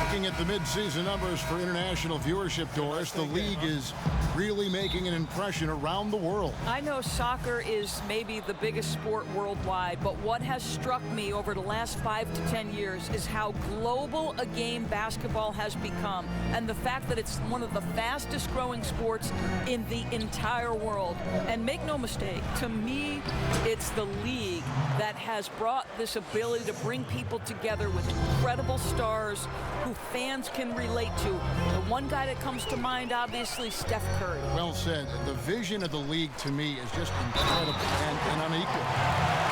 Looking at the midseason numbers for international viewership, Doris, the league is really making an impression around the world. I know soccer is maybe the biggest sport worldwide, but what has struck me over the last 5 to 10 years is how global a game basketball has become, and the fact that it's one of the fastest growing sports in the entire world. And make no mistake, to me, it's the league that has brought this ability to bring people together with incredible stars who fans can relate to. The one guy that comes to mind, obviously, Steph Curry. Well said. The vision of the league, to me, is just incredible and unequal.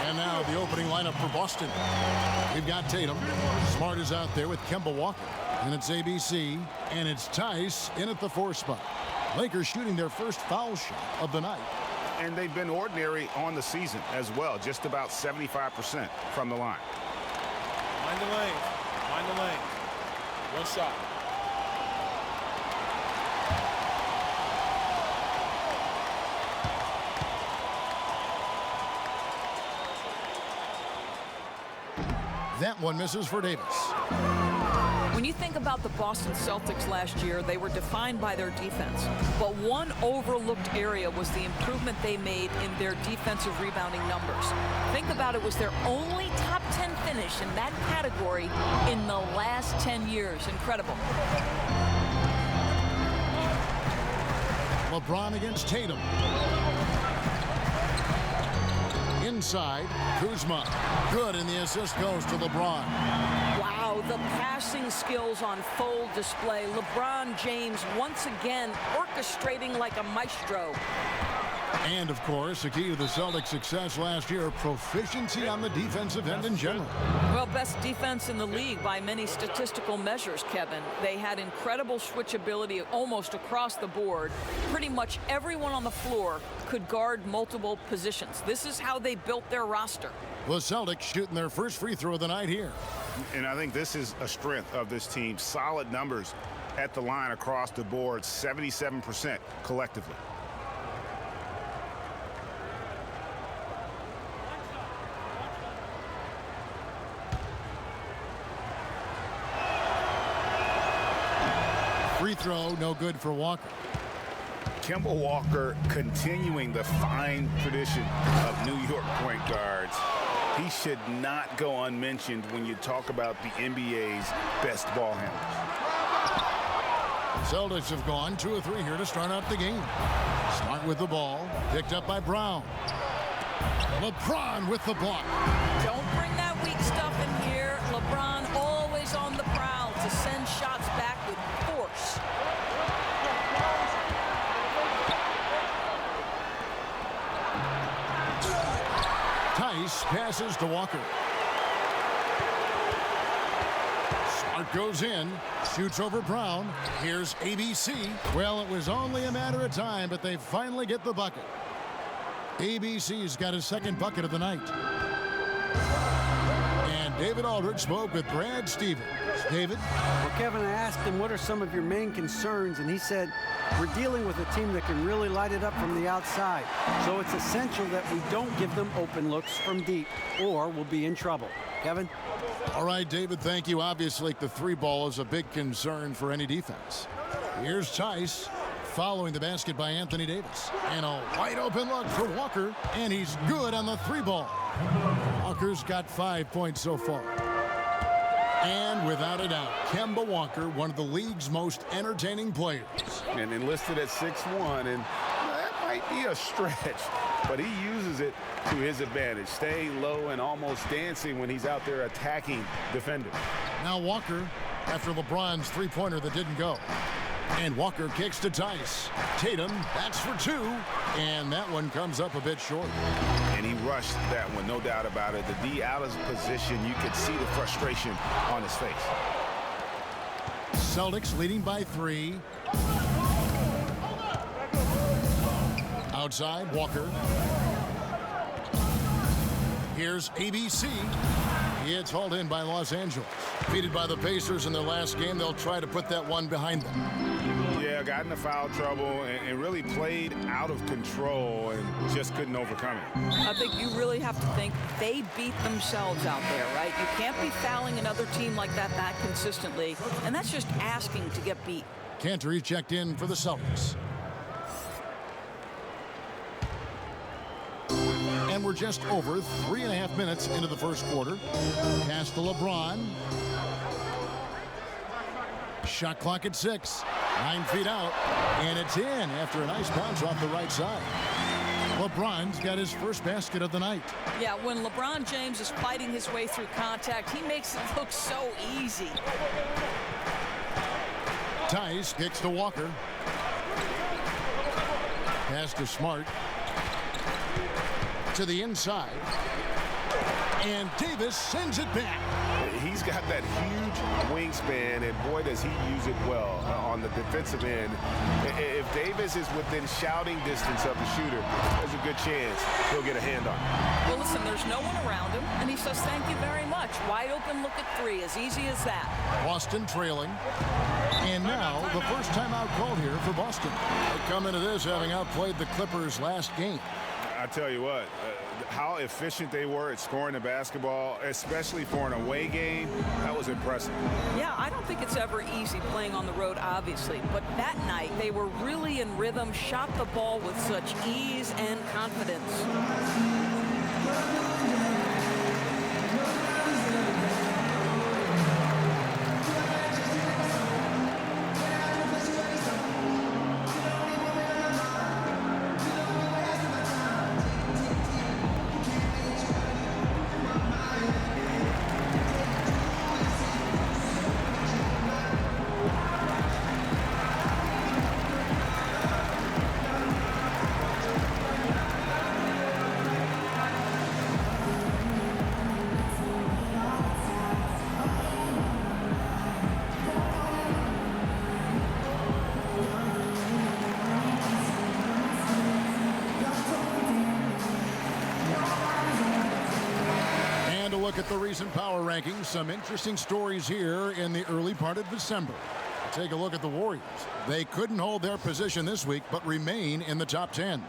And now the opening lineup for Boston. We've got Tatum. Smart is out there with Kemba Walker. And it's ABC, and it's Tice in at the 4 spot. Lakers shooting their first foul shot of the night. And they've been ordinary on the season as well, just about 75% from the line. Find the lane. Find the lane. One shot. That one misses for Davis. When you think about the Boston Celtics last year, they were defined by their defense. But one overlooked area was the improvement they made in their defensive rebounding numbers. Think about it, was their only top 10 finish in that category in the last 10 years. Incredible. LeBron against Tatum. Inside, Kuzma. Good, and the assist goes to LeBron. Wow, the passing skills on full display. LeBron James once again orchestrating like a maestro. And, of course, the key to the Celtics' success last year, proficiency on the defensive end in general. Well, best defense in the league by many statistical measures, Kevin. They had incredible switchability almost across the board. Pretty much everyone on the floor could guard multiple positions. This is how they built their roster. The Celtics shooting their first free throw of the night here. And I think this is a strength of this team. Solid numbers at the line across the board, 77% collectively. Free throw, no good for Walker. Kemba Walker continuing the fine tradition of New York point guards. He should not go unmentioned when you talk about the NBA's best ball handlers. Celtics have gone 2 of 3 here to start out the game. Smart with the ball, picked up by Brown. LeBron with the block. Don't bring that weak stuff in here. LeBron always on the prowl to send shots back with force. Tice passes to Walker. Smart goes in, shoots over Brown. Here's ABC. Well, it was only a matter of time, but they finally get the bucket. ABC's got his second bucket of the night. And David Aldridge spoke with Brad Stevens. David? Well, Kevin, I asked him, what are some of your main concerns? And he said, we're dealing with a team that can really light it up from the outside. So it's essential that we don't give them open looks from deep, or we'll be in trouble. Kevin? All right, David, thank you. Obviously, the 3-ball is a big concern for any defense. Here's Tice, following the basket by Anthony Davis. And a wide open look for Walker, and he's good on the 3-ball. Walker's got 5 points so far. And without a doubt, Kemba Walker, one of the league's most entertaining players. And enlisted at 6'1", and that might be a stretch, but he uses it to his advantage, staying low and almost dancing when he's out there attacking defenders. Now Walker, after LeBron's 3-pointer that didn't go. And Walker kicks to Tice. Tatum, that's for 2, and that one comes up a bit short. And he rushed that one, no doubt about it. The D out of position, you could see the frustration on his face. Celtics leading by 3. Outside, Walker. Here's ABC. It's hauled in by Los Angeles. Defeated by the Pacers in their last game, they'll try to put that one behind them. Yeah, Yeah, got into foul trouble and really played out of control and just couldn't overcome it. I think you really have to think they beat themselves out there, right? You can't be fouling another team like that consistently, and that's just asking to get beat. Cantor, he's checked in for the Celtics. And we're just over 3.5 minutes into the first quarter. Pass to LeBron. Shot clock at 6. 9 feet out. And it's in after a nice bounce off the right side. LeBron's got his first basket of the night. Yeah, when LeBron James is fighting his way through contact, he makes it look so easy. Tice kicks to Walker. Pass to Smart. To the inside. And Davis sends it back. He's got that huge wingspan, and boy, does he use it well on the defensive end. If Davis is within shouting distance of the shooter, there's a good chance he'll get a hand on it. Well, listen, there's no one around him, and he says thank you very much. Wide open look at 3, as easy as that. Boston trailing. And now the first timeout called here for Boston. They come into this having outplayed the Clippers last game. I tell you what, how efficient they were at scoring the basketball, especially for an away game, that was impressive. Yeah, I don't think it's ever easy playing on the road, obviously, but that night they were really in rhythm, shot the ball with such ease and confidence. Look at the recent power rankings. Some interesting stories here in the early part of December. Take a look at the Warriors. They couldn't hold their position this week, but remain in the top 10.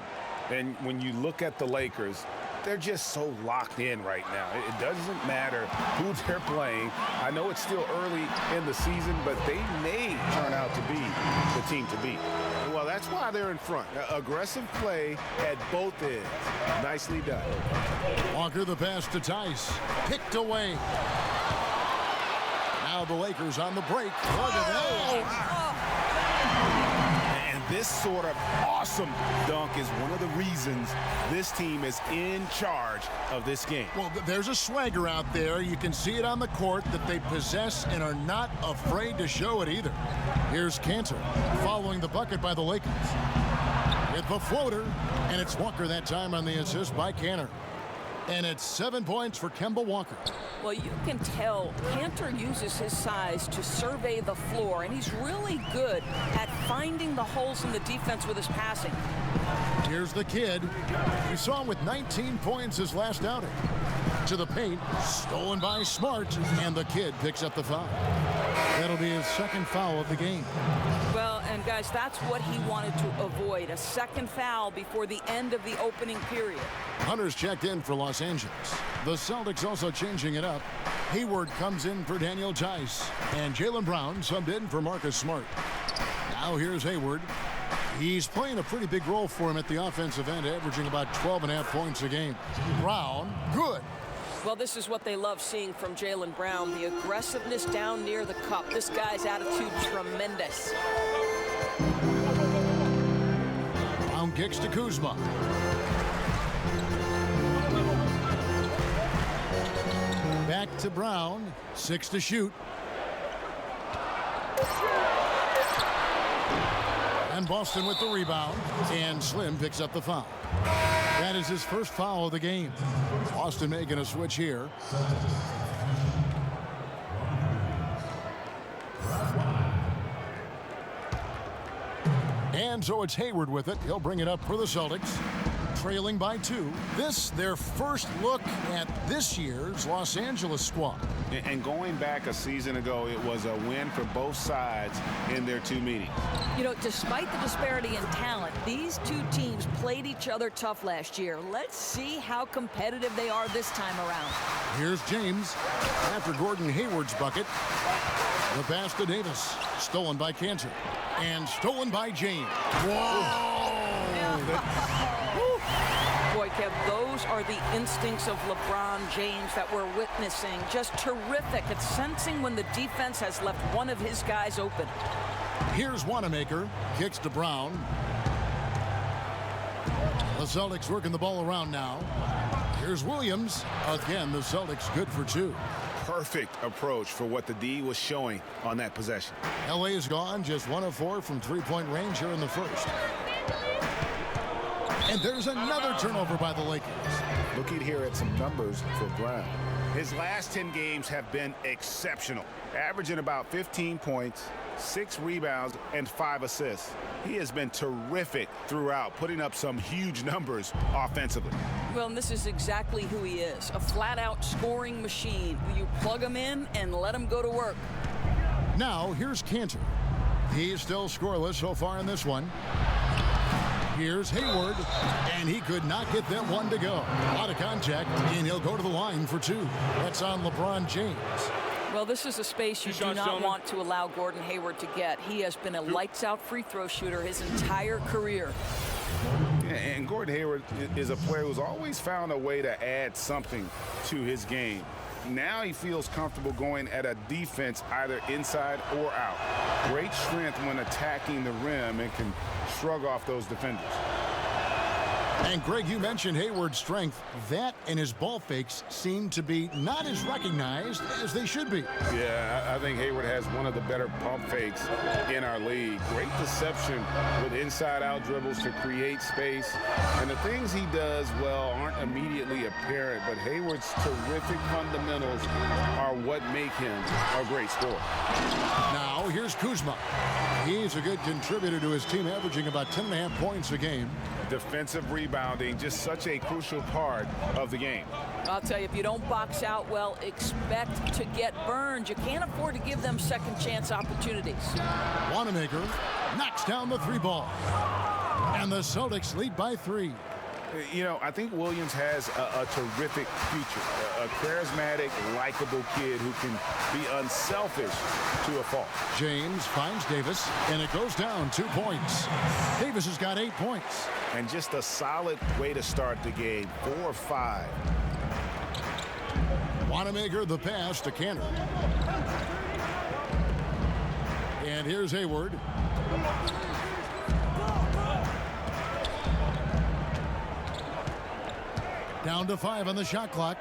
And when you look at the Lakers, they're just so locked in right now. It doesn't matter who they're playing. I know it's still early in the season, but they may turn out to be the team to beat. Well, that's why they're in front. Aggressive play at both ends. Nicely done. Walker the pass to Tice. Picked away. Now the Lakers on the break. Look at that. This sort of awesome dunk is one of the reasons this team is in charge of this game. Well, there's a swagger out there. You can see it on the court that they possess and are not afraid to show it either. Here's Cantor following the bucket by the Lakers. With the floater, and it's Walker that time on the assist by Cantor. And it's 7 points for Kemba Walker. Well, you can tell Cantor uses his size to survey the floor, and he's really good at finding the holes in the defense with his passing. Here's the kid. We saw him with 19 points his last outing. To the paint, stolen by Smart, and the kid picks up the foul. That'll be his second foul of the game. Well, and guys, that's what he wanted to avoid, a second foul before the end of the opening period. Hunter's checked in for Los Angeles. The Celtics also changing it up. Hayward comes in for Daniel Tice, and Jaylen Brown subbed in for Marcus Smart. Now here's Hayward. He's playing a pretty big role for him at the offensive end, averaging about 12.5 points a game. Brown, good. Well, this is what they love seeing from Jaylen Brown, the aggressiveness down near the cup. This guy's attitude, tremendous. Brown kicks to Kuzma. Back to Brown, 6 to shoot. And Boston with the rebound, and Slim picks up the foul. That is his first foul of the game. Boston making a switch here. And so it's Hayward with it. He'll bring it up for the Celtics. trailing by 2. This, their first look at this year's Los Angeles squad. And going back a season ago, it was a win for both sides in their 2 meetings. You know, despite the disparity in talent, these two teams played each other tough last year. Let's see how competitive they are this time around. Here's James after Gordon Hayward's bucket. The pass to Davis. Stolen by Cantor. And stolen by James. Whoa! Boy, Kev, those are the instincts of LeBron James that we're witnessing. Just terrific at sensing when the defense has left one of his guys open. Here's Wanamaker. Kicks to Brown. The Celtics working the ball around now. Here's Williams. Again, the Celtics good for 2. Perfect approach for what the D was showing on that possession. LA is gone, just 1 of 4 from three-point range here in the first. And there's another turnover by the Lakers. Looking here at some numbers for Brown. His last 10 games have been exceptional, averaging about 15 points, 6 rebounds, and 5 assists. He has been terrific throughout, putting up some huge numbers offensively. Well, and this is exactly who he is, a flat-out scoring machine. You plug him in and let him go to work. Now, here's Cantor. He's still scoreless so far in this one. Here's Hayward, and he could not get that one to go. A lot of contact, and he'll go to the line for 2. That's on LeBron James. Well, this is a space you do not want to allow Gordon Hayward to get. He has been a lights-out free throw shooter his entire career. Yeah, and Gordon Hayward is a player who's always found a way to add something to his game. Now he feels comfortable going at a defense either inside or out. Great strength when attacking the rim and can shrug off those defenders. And Greg, you mentioned Hayward's strength. That and his ball fakes seem to be not as recognized as they should be. Yeah, I think Hayward has one of the better pump fakes in our league. Great deception with inside-out dribbles to create space. And the things he does well aren't immediately apparent, but Hayward's terrific fundamentals are what make him a great scorer. Now, here's Kuzma. He's a good contributor to his team, averaging about 10.5 points a game. Defensive rebounding, just such a crucial part of the game. I'll tell you, if you don't box out well, expect to get burned. You can't afford to give them second chance opportunities. Wanamaker knocks down the 3 ball. And the Celtics lead by 3. You know, I think Williams has a terrific future. A charismatic, likable kid who can be unselfish to a fault. James finds Davis, and it goes down 2 points. Davis has got 8 points. And just a solid way to start the game, 4 or 5. Wanamaker the pass to Cantor. And here's Hayward. Down to 5 on the shot clock.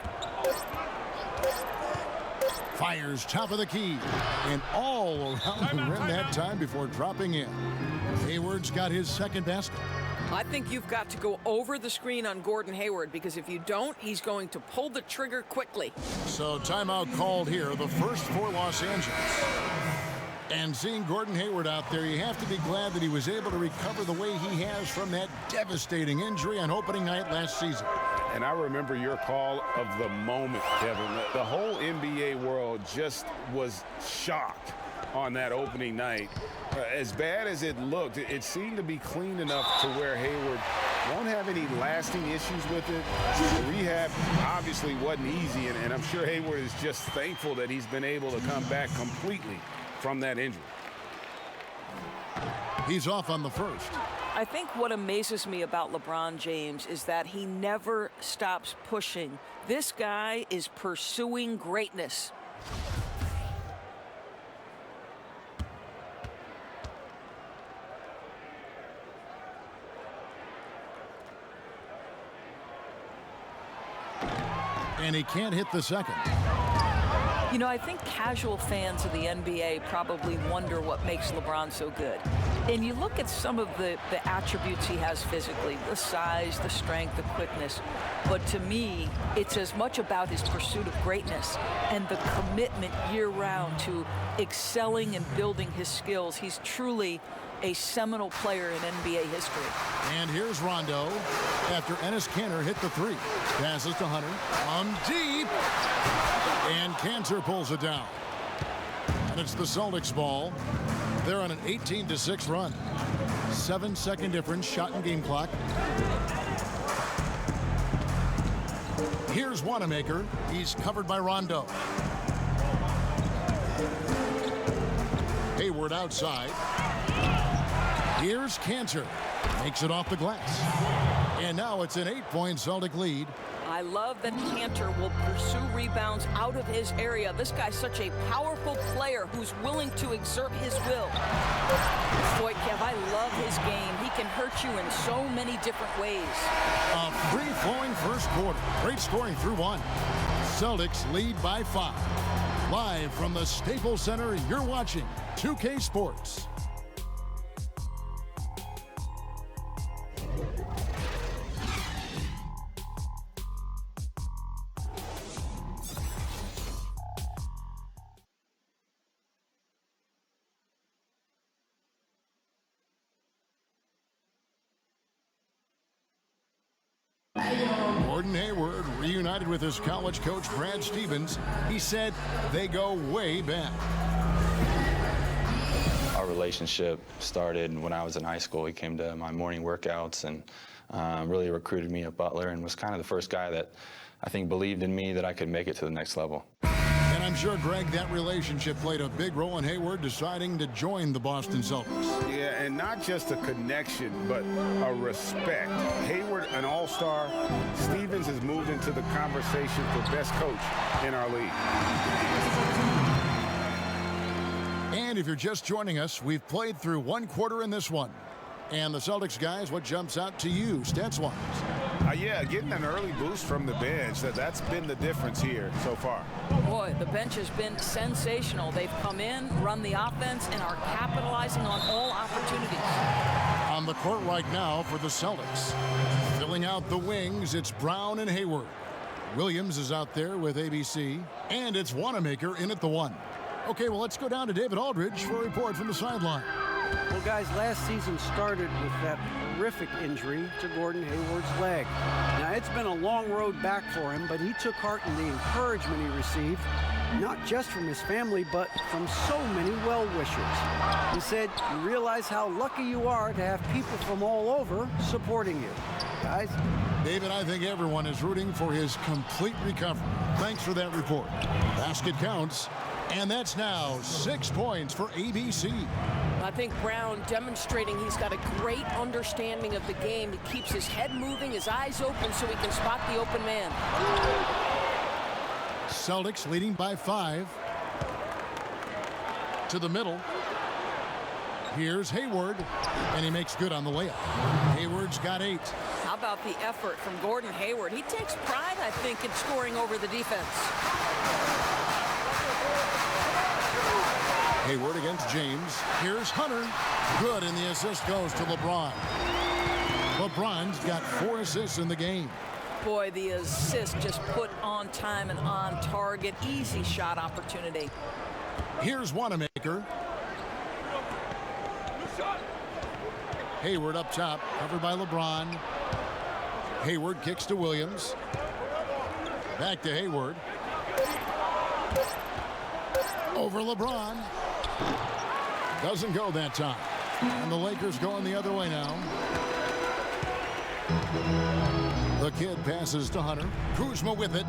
Fires top of the key. And all around the rim that time before dropping in. Hayward's got his second basket. I think you've got to go over the screen on Gordon Hayward, because if you don't, he's going to pull the trigger quickly. So timeout called here, the first for Los Angeles. And seeing Gordon Hayward out there, you have to be glad that he was able to recover the way he has from that devastating injury on opening night last season. And I remember your call of the moment, Kevin. The whole NBA world just was shocked on that opening night. As bad as it looked, it seemed to be clean enough to where Hayward won't have any lasting issues with it. The rehab obviously wasn't easy, and I'm sure Hayward is just thankful that he's been able to come back completely from that injury. He's off on the first. I think what amazes me about LeBron James is that he never stops pushing. This guy is pursuing greatness. And he can't hit the second. You know, I think casual fans of the NBA probably wonder what makes LeBron so good. And you look at some of the attributes he has physically, the size, the strength, the quickness. But to me, it's as much about his pursuit of greatness and the commitment year-round to excelling and building his skills. He's truly a seminal player in NBA history. And here's Rondo after Enes Kanter hit the three. Passes to Hunter. From deep. And Kanter pulls it down. And it's the Celtics ball. They're on an 18-6 run. 7-second difference, shot and game clock. Here's Wanamaker. He's covered by Rondo. Hayward outside. Here's Kanter. Makes it off the glass. And now it's an 8-point Celtic lead. I love that Kanter will pursue rebounds out of his area. This guy's such a powerful player who's willing to exert his will. Boy, Kev, I love his game. He can hurt you in so many different ways. A free-flowing first quarter. Great scoring through one. Celtics lead by 5. Live from the Staples Center, you're watching 2K Sports. Gordon Hayward reunited with his college coach Brad Stevens. He said they go way back. Our relationship started when I was in high school. He came to my morning workouts and really recruited me at Butler and was kind of the first guy that I think believed in me that I could make it to the next level. And I'm sure, Greg, that relationship played a big role in Hayward deciding to join the Boston Celtics. Yeah, and not just a connection, but a respect. Hayward, an all-star. Stevens has moved into the conversation for best coach in our league. And if you're just joining us, we've played through one quarter in this one. And the Celtics guys, what jumps out to you, stats-wise? Yeah, getting an early boost from the bench, that's been the difference here so far. Boy, the bench has been sensational. They've come in, run the offense, and are capitalizing on all opportunities. On the court right now for the Celtics. Filling out the wings, it's Brown and Hayward. Williams is out there with ABC, and it's Wanamaker in at the 1. Okay, well, let's go down to David Aldridge for a report from the sideline. Well, guys, last season started with that horrific injury to Gordon Hayward's leg. Now, it's been a long road back for him, but he took heart in the encouragement he received, not just from his family, but from so many well-wishers. He said, you realize how lucky you are to have people from all over supporting you. Guys? David, I think everyone is rooting for his complete recovery. Thanks for that report. Basket counts. And that's now 6 points for ABC. I think Brown demonstrating he's got a great understanding of the game. He keeps his head moving, his eyes open so he can spot the open man. Celtics leading by 5. To the middle. Here's Hayward, and he makes good on the layup. Hayward's got 8. How about the effort from Gordon Hayward? He takes pride, I think, in scoring over the defense. Hayward against James. Here's Hunter. Good, and the assist goes to LeBron. LeBron's got 4 assists in the game. Boy, the assist just put on time and on target. Easy shot opportunity. Here's Wanamaker. Hayward up top, covered by LeBron. Hayward kicks to Williams. Back to Hayward. Over LeBron. Doesn't go that time. And the Lakers going the other way now. The kid passes to Hunter. Kuzma with it.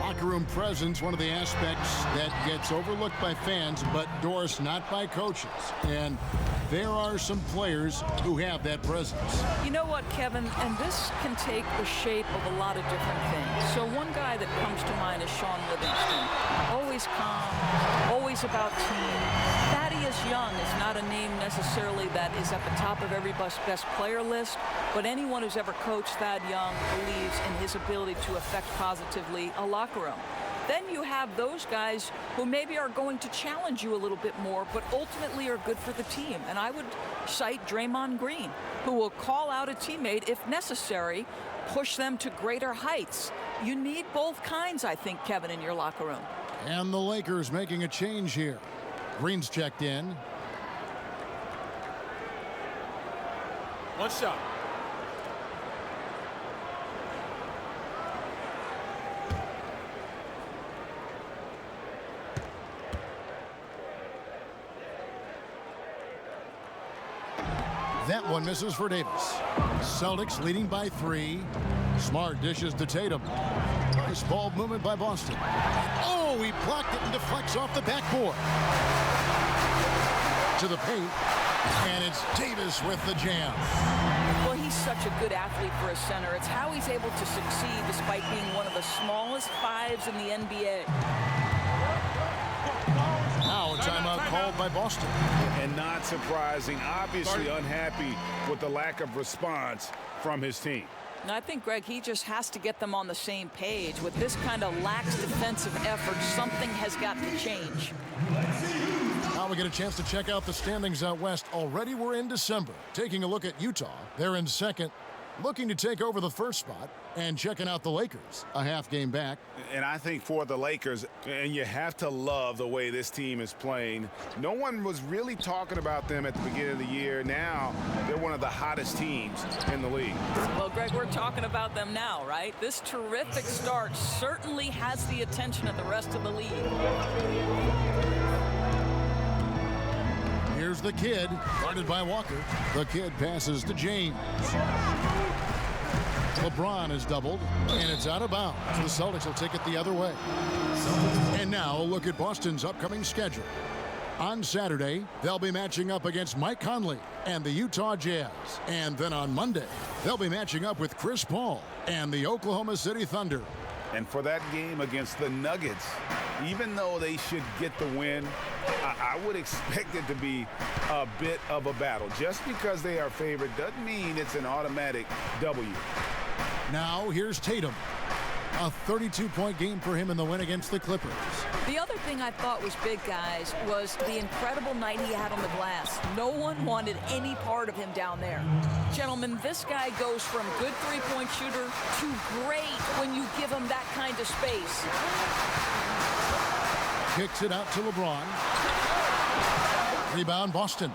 Locker room presence, one of the aspects that gets overlooked by fans, but Doris, not by coaches. And there are some players who have that presence. You know what, Kevin? And this can take the shape of a lot of different things. So one guy that comes to mind is Sean Livingston. Always calm, always about team. Thaddeus Young is not a name necessarily that is at the top of every best player list, but anyone who's ever coached Thad Young believes in his ability to affect positively a locker room. then you have those guys who maybe are going to challenge you a little bit more, but ultimately are good for the team. And I would cite Draymond Green, who will call out a teammate if necessary, push them to greater heights. You need both kinds, I think, Kevin, in your locker room. And the Lakers making a change here. Green's checked in. One shot. That one misses for Davis. Celtics leading by 3. Smart dishes to Tatum. Nice ball movement by Boston. Oh, he blocked it and deflects off the backboard. To the paint. And it's Davis with the jam. Well, he's such a good athlete for a center. It's how he's able to succeed despite being one of the smallest 5s in the NBA. Now a timeout called by Boston. And not surprising, obviously unhappy with the lack of response from his team. And I think, Greg, he just has to get them on the same page. With this kind of lax defensive effort, something has got to change. Now we get a chance to check out the standings out west. Already we're in December. Taking a look at Utah. They're in second, looking to take over the first spot. And checking out the Lakers, a half game back. And I think for the Lakers, and you have to love the way this team is playing. No one was really talking about them at the beginning of the year. Now they're one of the hottest teams in the league. Well, Greg, we're talking about them now, right? This terrific start certainly has the attention of the rest of the league. Here's the Kid, guarded by Walker. The Kid passes to James. LeBron is doubled, and it's out of bounds. The Celtics will take it the other way. And now a look at Boston's upcoming schedule. On Saturday, they'll be matching up against Mike Conley and the Utah Jazz. And then on Monday, they'll be matching up with Chris Paul and the Oklahoma City Thunder. And for that game against the Nuggets, even though they should get the win, I would expect it to be a bit of a battle. Just because they are favored doesn't mean it's an automatic W. Now here's Tatum. A 32-point game for him in the win against the Clippers. The other thing I thought was big, guys, was the incredible night he had on the glass. No one wanted any part of him down there. Gentlemen, this guy goes from good three-point shooter to great when you give him that kind of space. Kicks it out to LeBron. Rebound, Boston.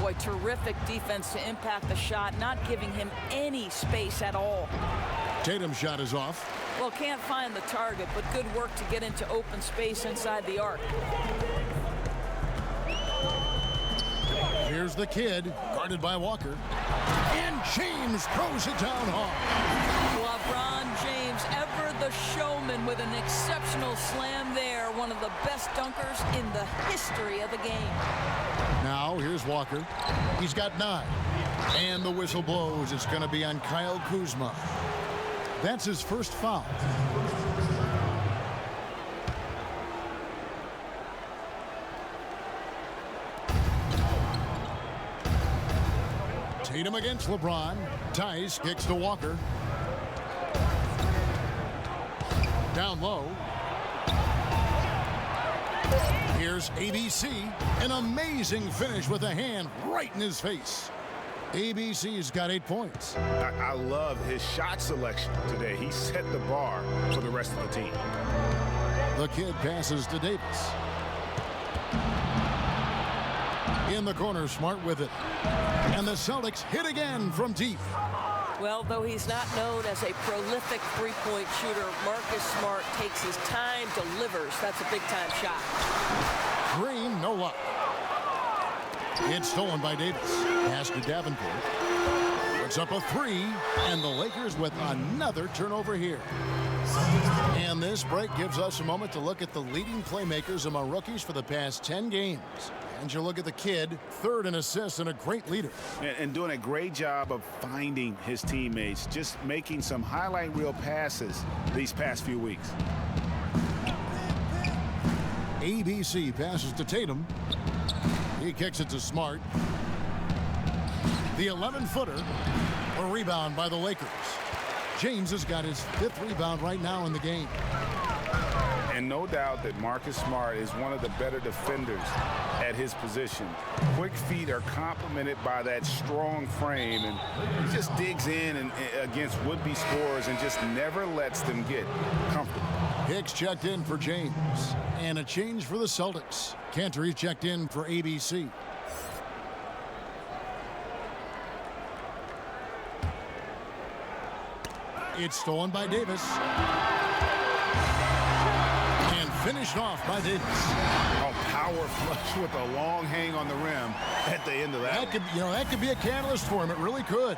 Boy, terrific defense to impact the shot, not giving him any space at all. Tatum's shot is off. Well, can't find the target, but good work to get into open space inside the arc. Here's the Kid, guarded by Walker. And James throws it down hard. LeBron James, ever the showman, with an exceptional slam there. One of the best dunkers in the history of the game. Now, here's Walker. He's got 9. And the whistle blows. It's going to be on Kyle Kuzma. That's his first foul. Tatum against LeBron. Tice kicks to Walker. Down low. Here's ABC. An amazing finish with a hand right in his face. ABC's got 8 points. I love his shot selection today. He set the bar for the rest of the team. The Kid passes to Davis. In the corner, Smart with it. And the Celtics hit again from deep. Well, though he's not known as a prolific three-point shooter, Marcus Smart takes his time, delivers. That's a big-time shot. Green, no luck. It's stolen by Davis. Pass to Davenport. Puts up a 3, and the Lakers with another turnover here. And this break gives us a moment to look at the leading playmakers among rookies for the past 10 games. And you look at the Kid, 3rd in assists and a great leader. And doing a great job of finding his teammates, just making some highlight reel passes these past few weeks. ABC passes to Tatum. He kicks it to Smart. The 11-footer, a rebound by the Lakers. James has got his 5th rebound right now in the game. And no doubt that Marcus Smart is one of the better defenders at his position. Quick feet are complemented by that strong frame, and he just digs in and against would-be scorers and just never lets them get comfortable. Hicks checked in for James. And a change for the Celtics. Cantor checked in for ABC. It's stolen by Davis. And finished off by Davis. Oh, power flush with a long hang on the rim at the end of that. That could be a catalyst for him. It really could.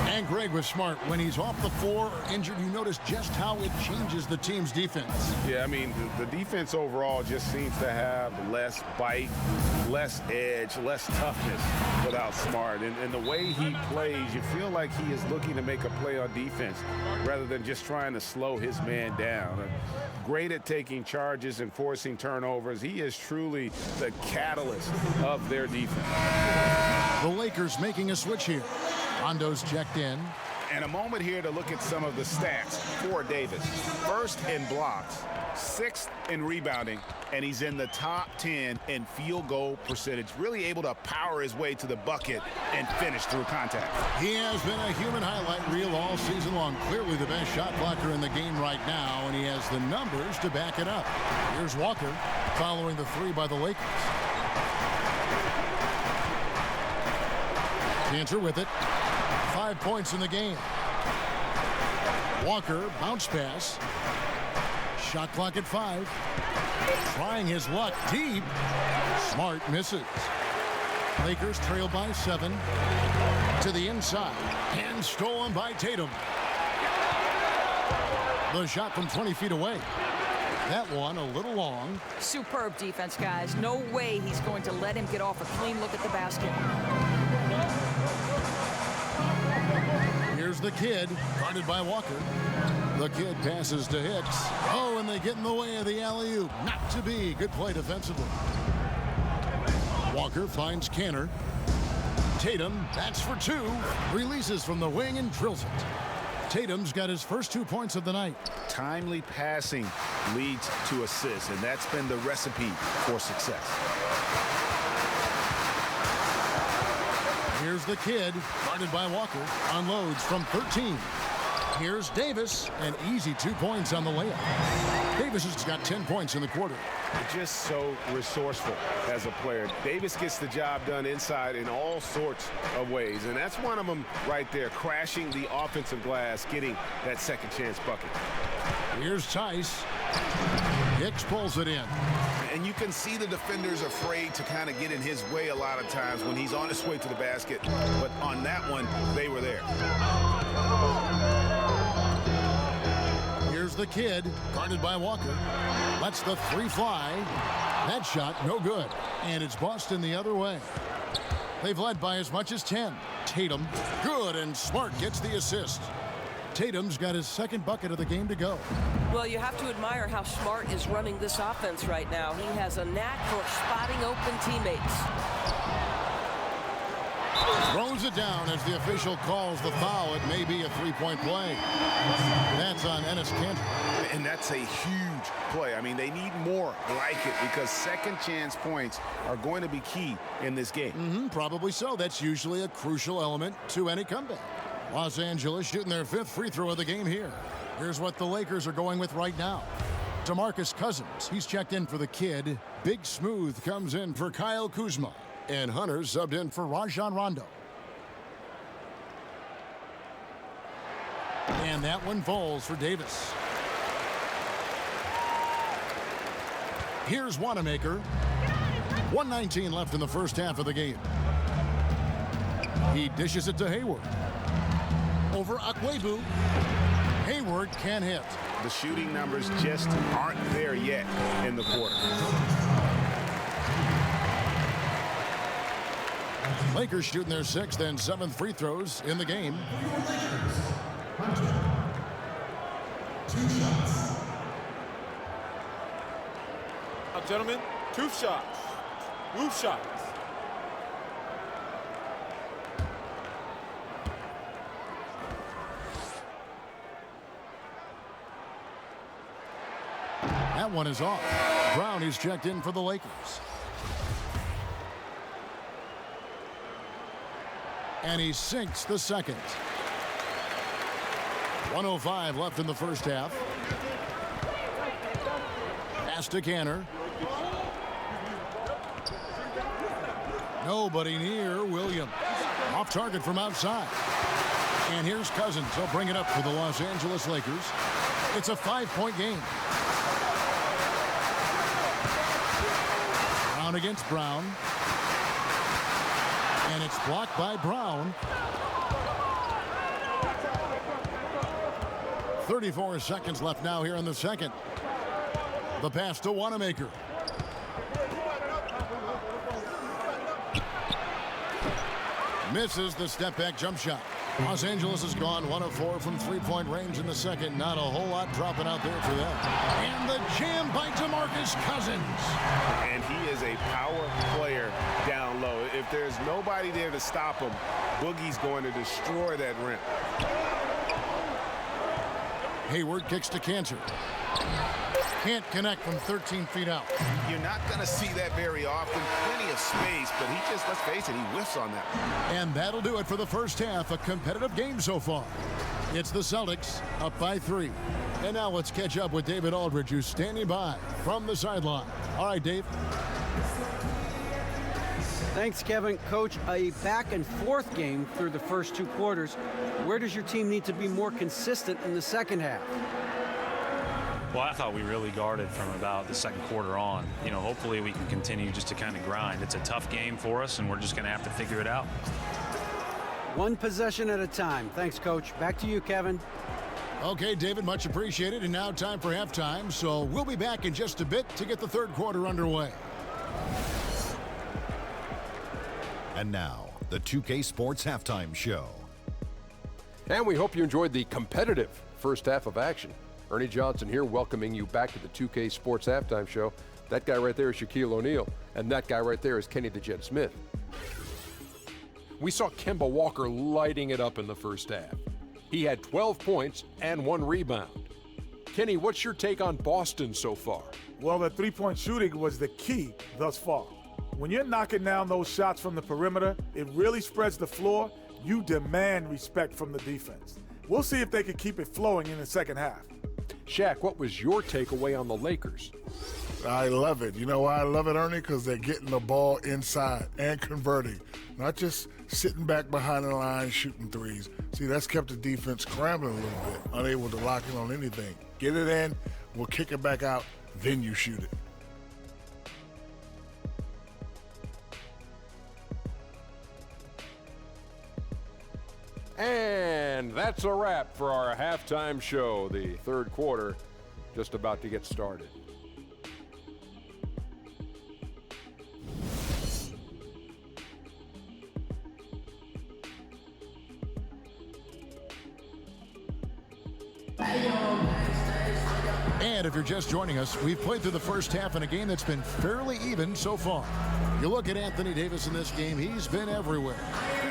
And Greg was smart. When he's off the floor or injured, you notice just how it changes the team's defense. Yeah, I mean, the defense overall just seems to have less bite, less edge, less toughness without Smart. And the way he plays, you feel like he is looking to make a play on defense rather than just trying to slow his man down. Great at taking charges and forcing turnovers. He is truly the catalyst of their defense. The Lakers making a switch here. Rondo's checked in. And a moment here to look at some of the stats for Davis. First in blocks, sixth in rebounding, and he's in the top 10 in field goal percentage. Really able to power his way to the bucket and finish through contact. He has been a human highlight reel all season long. Clearly the best shot blocker in the game right now, and he has the numbers to back it up. Here's Walker following the three by the Lakers. Cantor with it. 5 points in the game. Walker, bounce pass. Shot clock at 5. Trying his luck deep. Smart misses. Lakers trail by 7. To the inside. And stolen by Tatum. The shot from 20 feet away. That one a little long. Superb defense, guys. No way he's going to let him get off a clean look at the basket. Here's the kid, guarded by Walker. The kid passes to Hicks. Oh, and they get in the way of the alley-oop. Not to be. Good play defensively. Walker finds Cantor. Tatum, that's for 2. Releases from the wing and drills it. Tatum's got his first 2 points of the night. Timely passing leads to assists, and that's been the recipe for success. Here's the kid, guarded by Walker, unloads from 13. Here's Davis, an easy 2 points on the layup. Davis has got 10 points in the quarter. Just so resourceful as a player. Davis gets the job done inside in all sorts of ways, and that's one of them right there, crashing the offensive glass, getting that second chance bucket. Here's Tice. Hicks pulls it in. And you can see the defenders afraid to kind of get in his way a lot of times when he's on his way to the basket. But on that one, they were there. Here's the kid, guarded by Walker. Lets the 3 fly. That shot, no good. And it's Boston the other way. They've led by as much as 10. Tatum, good, and Smart gets the assist. Tatum's got his second bucket of the game to go. Well, you have to admire how Smart is running this offense right now. He has a knack for spotting open teammates. Throws it down as the official calls the foul. It may be a 3-point play. That's on Enes Kanter. And that's a huge play. I mean, they need more like it because second chance points are going to be key in this game. Probably so. That's usually a crucial element to any comeback. Los Angeles shooting their 5th free throw of the game here. Here's what the Lakers are going with right now. DeMarcus Cousins, he's checked in for the kid. Big Smooth comes in for Kyle Kuzma. And Hunter subbed in for Rajon Rondo. And that one falls for Davis. Here's Wanamaker. 1:19 left in the first half of the game. He dishes it to Hayward. Over Akwebu. Hayward can hit. The shooting numbers just aren't there yet in the quarter. Lakers shooting their 6th and 7th free throws in the game. 2 shots. Now, gentlemen, 2 shots. Roof shots. That one is off. Brown is checked in for the Lakers. And he sinks the second. 1:05 left in the first half. Pass to Canner. Nobody near Williams. Off target from outside. And here's Cousins. He'll bring it up for the Los Angeles Lakers. It's a 5-point game. Brown against Brown. And it's blocked by Brown. 34 seconds left now here in the second. The pass to Wanamaker. Misses the step-back jump shot. Los Angeles has gone 1 of 4 from three-point range in the second. Not a whole lot dropping out there for them. And the jam by DeMarcus Cousins. And he is a power player down low. If there's nobody there to stop him, Boogie's going to destroy that rim. Hayward kicks to Cantor. Can't connect from 13 feet out. You're not going to see that very often. Plenty of space, but he just, let's face it, he whiffs on that. And that'll do it for the first half. A competitive game so far. It's the Celtics up by 3. And now let's catch up with David Aldridge, who's standing by from the sideline. All right, Dave. Thanks, Kevin. Coach, a back-and-forth game through the first 2 quarters. Where does your team need to be more consistent in the second half? Well, I thought we really guarded from about the second quarter on. You know, hopefully we can continue just to kind of grind. It's a tough game for us, and we're just going to have to figure it out. One possession at a time. Thanks, Coach. Back to you, Kevin. Okay, David, much appreciated. And now time for halftime. So we'll be back in just a bit to get the third quarter underway. And now, the 2K Sports Halftime Show. And we hope you enjoyed the competitive first half of action. Ernie Johnson here, welcoming you back to the 2K Sports Halftime Show. That guy right there is Shaquille O'Neal, and that guy right there is Kenny the Jet Smith. We saw Kemba Walker lighting it up in the first half. He had 12 points and 1 rebound. Kenny, what's your take on Boston so far? Well, the three-point shooting was the key thus far. When you're knocking down those shots from the perimeter, it really spreads the floor. You demand respect from the defense. We'll see if they can keep it flowing in the second half. Shaq, what was your takeaway on the Lakers? I love it. You know why I love it, Ernie? Because they're getting the ball inside and converting, not just sitting back behind the line shooting threes. See, that's kept the defense scrambling a little bit, unable to lock in on anything. Get it in, we'll kick it back out, then you shoot it. And that's a wrap for our halftime show. The third quarter just about to get started. And if you're just joining us, we've played through the first half in a game that's been fairly even so far. You look at Anthony Davis in this game, he's been everywhere.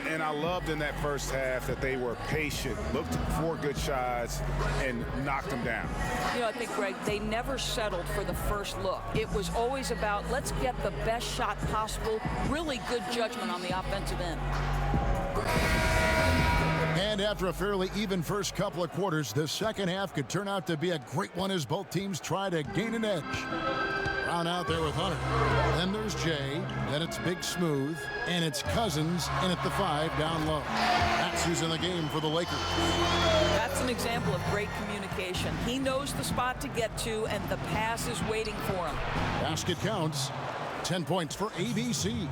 And I loved in that first half that they were patient, looked for good shots, and knocked them down. You know, I think, Greg, they never settled for the first look. It was always about, let's get the best shot possible. Really good judgment on the offensive end. And after a fairly even first couple of quarters, the second half could turn out to be a great one as both teams try to gain an edge. Brown out there with Hunter. Then there's Jay. Then it's Big Smooth. And it's Cousins in at the 5 down low. That's who's in the game for the Lakers. That's an example of great communication. He knows the spot to get to, and the pass is waiting for him. Basket counts. 10 points for ABC.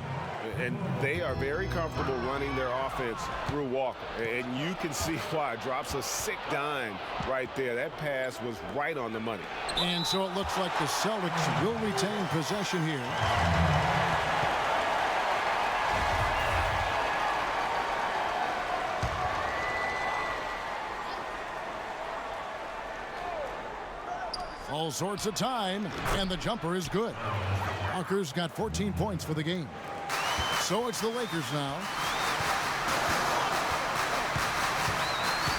And they are very comfortable running their offense through Walker. And you can see why. Drops a sick dime right there. That pass was right on the money. And so it looks like the Celtics will retain possession here. All sorts of time, and the jumper is good. Walker's got 14 points for the game. So it's the Lakers now.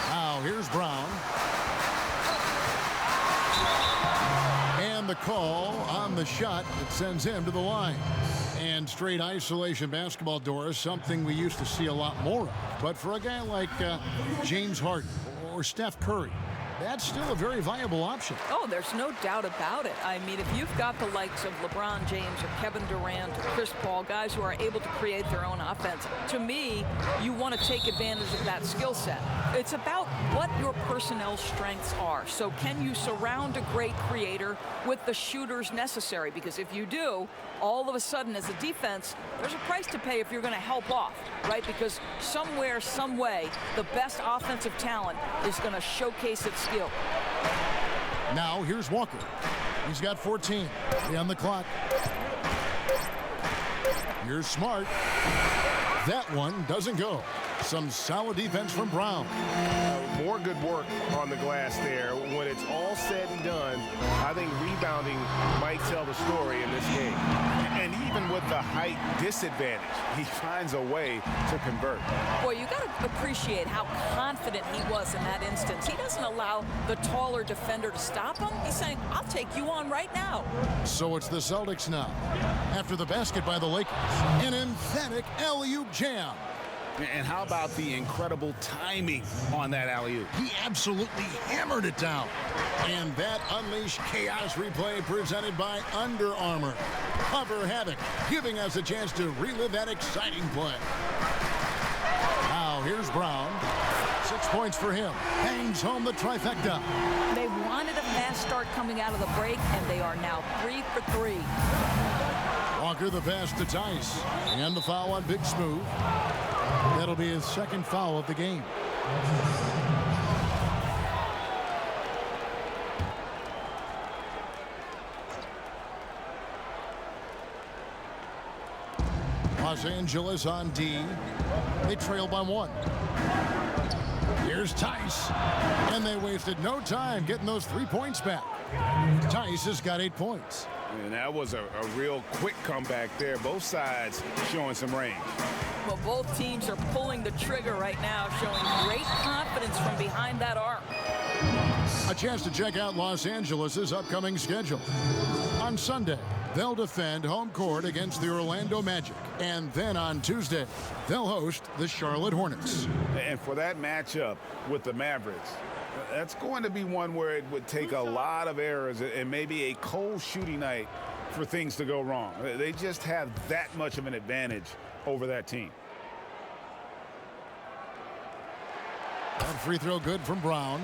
Now here's Brown. And the the call on the shot that sends him to the line. And straight isolation basketball, Doris, something we used to see a lot more of. But for a guy like James Harden or Steph Curry, that's still a very viable option. Oh, there's no doubt about it. I mean, if you've got the likes of LeBron James or Kevin Durant or Chris Paul, guys who are able to create their own offense, to me, you want to take advantage of that skill set. It's about what your personnel strengths are. So can you surround a great creator with the shooters necessary? Because if you do, all of a sudden as a defense, there's a price to pay if you're going to help off, right? Because somewhere, some way, the best offensive talent is going to showcase its skill. Now here's Walker. He's got 14 on the clock. Here's Smart. That one doesn't go. Some solid defense from Brown. More good work on the glass there. When it's all said and done, I think rebounding might tell the story in this game. And even with the height disadvantage, he finds a way to convert. Boy, you got to appreciate how confident he was in that instance. He doesn't allow the taller defender to stop him. He's saying, I'll take you on right now. So it's the Celtics now. After the basket by the Lakers, an emphatic alley-oop jam. And how about the incredible timing on that alley-oop? He absolutely hammered it down. And that unleashed chaos replay presented by Under Armour. Cover Havoc, giving us a chance to relive that exciting play. Now here's Brown. 6 points for him. Hangs home the trifecta. They wanted a fast start coming out of the break, and they are now 3 for 3. Walker the pass to Tice. And the foul on Big Smooth. That'll be his second foul of the game. Los Angeles on D. They trail by 1. Here's Tice. And they wasted no time getting those 3 points back. Tice has got 8 points. And that was a real quick comeback there. Both sides showing some range. Well, both teams are pulling the trigger right now, showing great confidence from behind that arc. A chance to check out Los Angeles' upcoming schedule. On Sunday, they'll defend home court against the Orlando Magic. And then on Tuesday, they'll host the Charlotte Hornets. And for that matchup with the Mavericks, that's going to be one where it would take a lot of errors and maybe a cold shooting night for things to go wrong. They just have that much of an advantage over that team. That free throw good from Brown.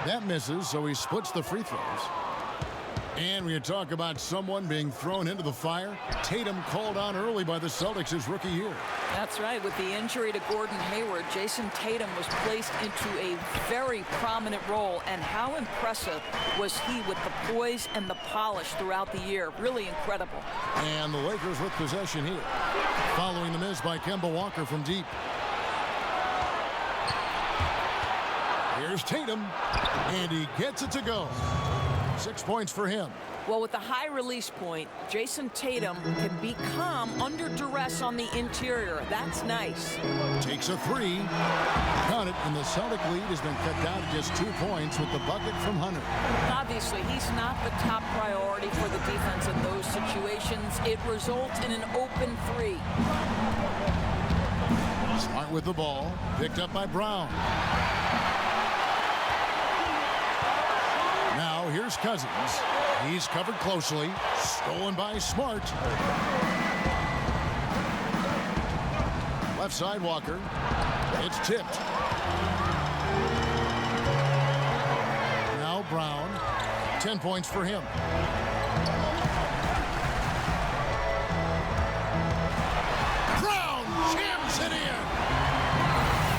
That misses, so he splits the free throws. And we talk about someone being thrown into the fire. Tatum called on early by the Celtics his rookie year. That's right. With the injury to Gordon Hayward, Jason Tatum was placed into a very prominent role. And how impressive was he with the poise and the polish throughout the year? Really incredible. And the Lakers with possession here. Following the miss by Kemba Walker from deep. Here's Tatum, and he gets it to go. 6 points for him. Well, with the high release point, Jason Tatum can be calm under duress on the interior. That's nice. Takes a 3. Count it, and the Celtic lead has been cut down to just 2 points with the bucket from Hunter. Obviously, he's not the top priority for the defense in those situations. It results in an open 3. Smart with the ball. Picked up by Brown. Now here's Cousins. He's covered closely. Stolen by Smart. Left side Walker. It's tipped. Now Brown. 10 points for him. Brown jams it in.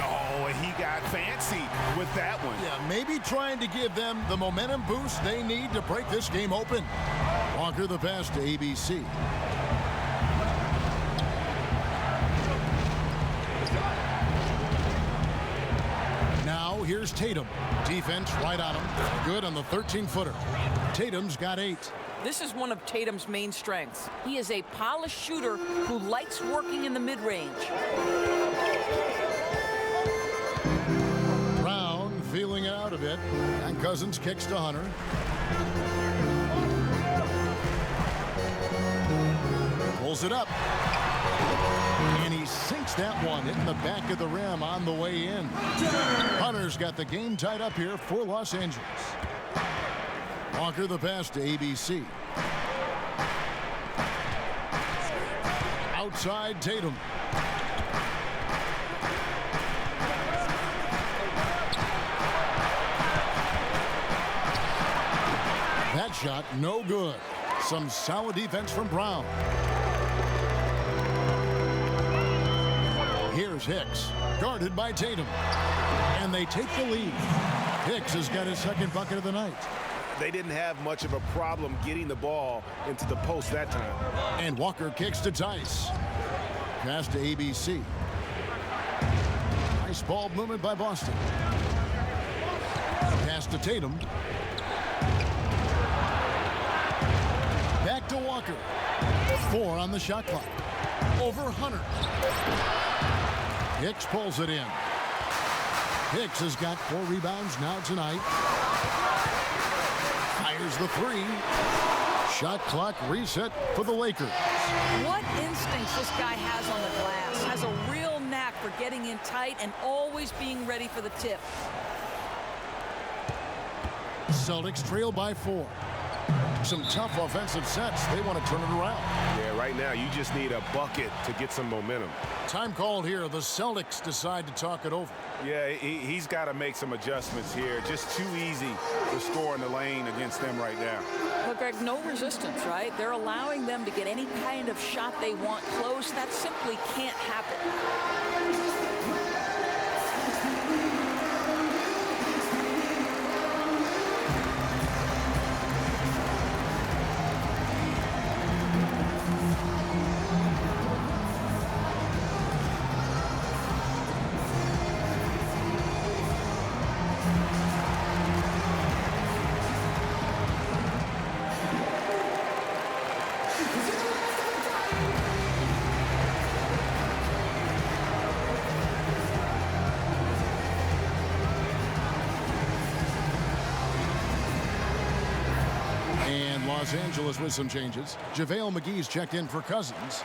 Oh, and he got fancy with that one. Yeah, maybe trying to give them the momentum boost they need to break this game open. Walker the pass to ABC. Now here's Tatum. Defense right on him. Good on the 13-footer. Tatum's got 8. This is one of Tatum's main strengths. He is a polished shooter who likes working in the mid-range. Brown feeling out of it, and Cousins kicks to Hunter. Pulls it up. And he sinks that one, hitting the back of the rim on the way in. Hunter's got the game tied up here for Los Angeles. Walker the pass to ABC. Outside Tatum. That shot no good. Some solid defense from Brown. Here's Hicks, guarded by Tatum. And they take the lead. Hicks has got his second bucket of the night. They didn't have much of a problem getting the ball into the post that time. And Walker kicks to Tice. Pass to ABC. Nice ball movement by Boston. Pass to Tatum. Back to Walker. 4 on the shot clock. Over Hunter. Hicks pulls it in. Hicks has got 4 rebounds now tonight. Fires the 3. Shot clock reset for the Lakers. What instincts this guy has on the glass. Has a real knack for getting in tight and always being ready for the tip. Celtics trail by 4. Some tough offensive sets. They want to turn it around. Yeah, right now you just need a bucket to get some momentum. Time called here. The Celtics decide to talk it over. Yeah, he's got to make some adjustments here. Just too easy to score in the lane against them right now. But Greg, no resistance, right? They're allowing them to get any kind of shot they want close. That simply can't happen. Los Angeles with some changes. JaVale McGee's checked in for Cousins.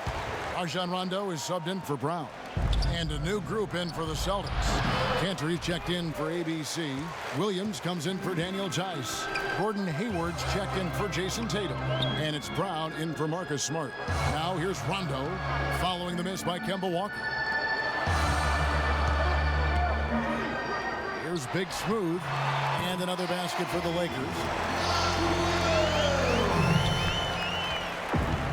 Rajon Rondo is subbed in for Brown. And a new group in for the Celtics. Cantor checked in for ABC. Williams comes in for Daniel Tice. Gordon Hayward's checked in for Jason Tatum. And it's Brown in for Marcus Smart. Now here's Rondo following the miss by Kemba Walker. Here's Big Smooth. And another basket for the Lakers.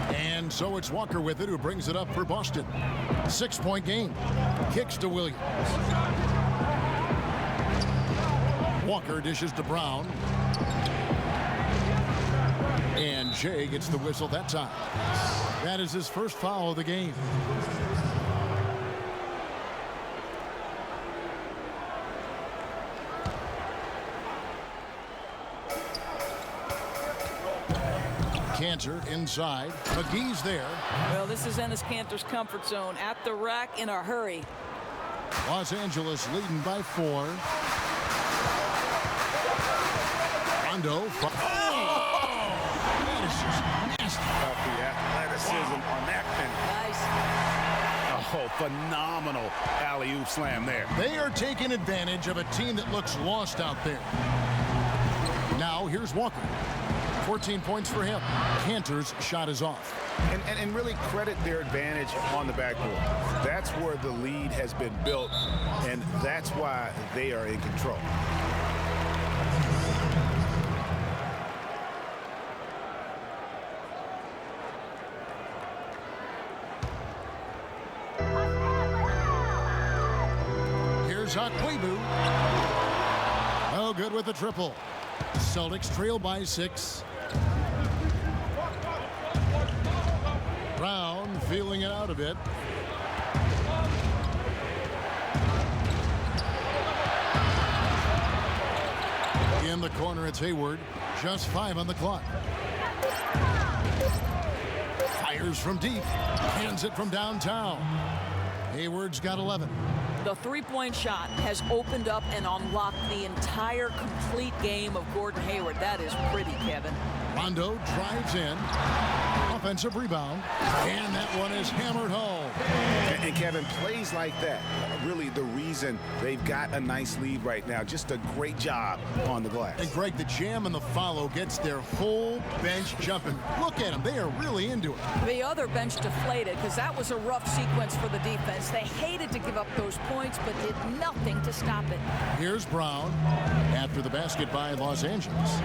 And so it's Walker with it, who brings it up for Boston. 6-point game. Kicks to Williams. Walker dishes to Brown. And Jay gets the whistle that time. That is his first foul of the game. Cantor inside. McGee's there. Well, this is Enes Kanter's comfort zone. At the rack in a hurry. Los Angeles leading by 4. Rondo. That is just nasty. The athleticism on that Nice. Oh, phenomenal alley-oop slam there. They are taking advantage of a team that looks lost out there. Now here's Walker. 14 points for him. Cantor's shot is off. And really credit their advantage on the backboard. That's where the lead has been built, and that's why they are in control. Here's Okwebu. Oh, good with the triple. Celtics trail by 6. Brown feeling it out a bit. In the corner, it's Hayward. Just 5 on the clock. Fires from deep. Hands it from downtown. Hayward's got 11. The three-point shot has opened up and unlocked the entire complete game of Gordon Hayward. That is pretty, Kevin. Rondo drives in. Offensive rebound. And that one is hammered home. And Kevin, plays like that, really the reason they've got a nice lead right now. Just a great job on the glass. And Greg, the jam and the follow gets their whole bench jumping. Look at them. They are really into it. The other bench deflated because that was a rough sequence for the defense. They hated to give up those points, but did nothing to stop it. Here's Brown after the basket by Los Angeles.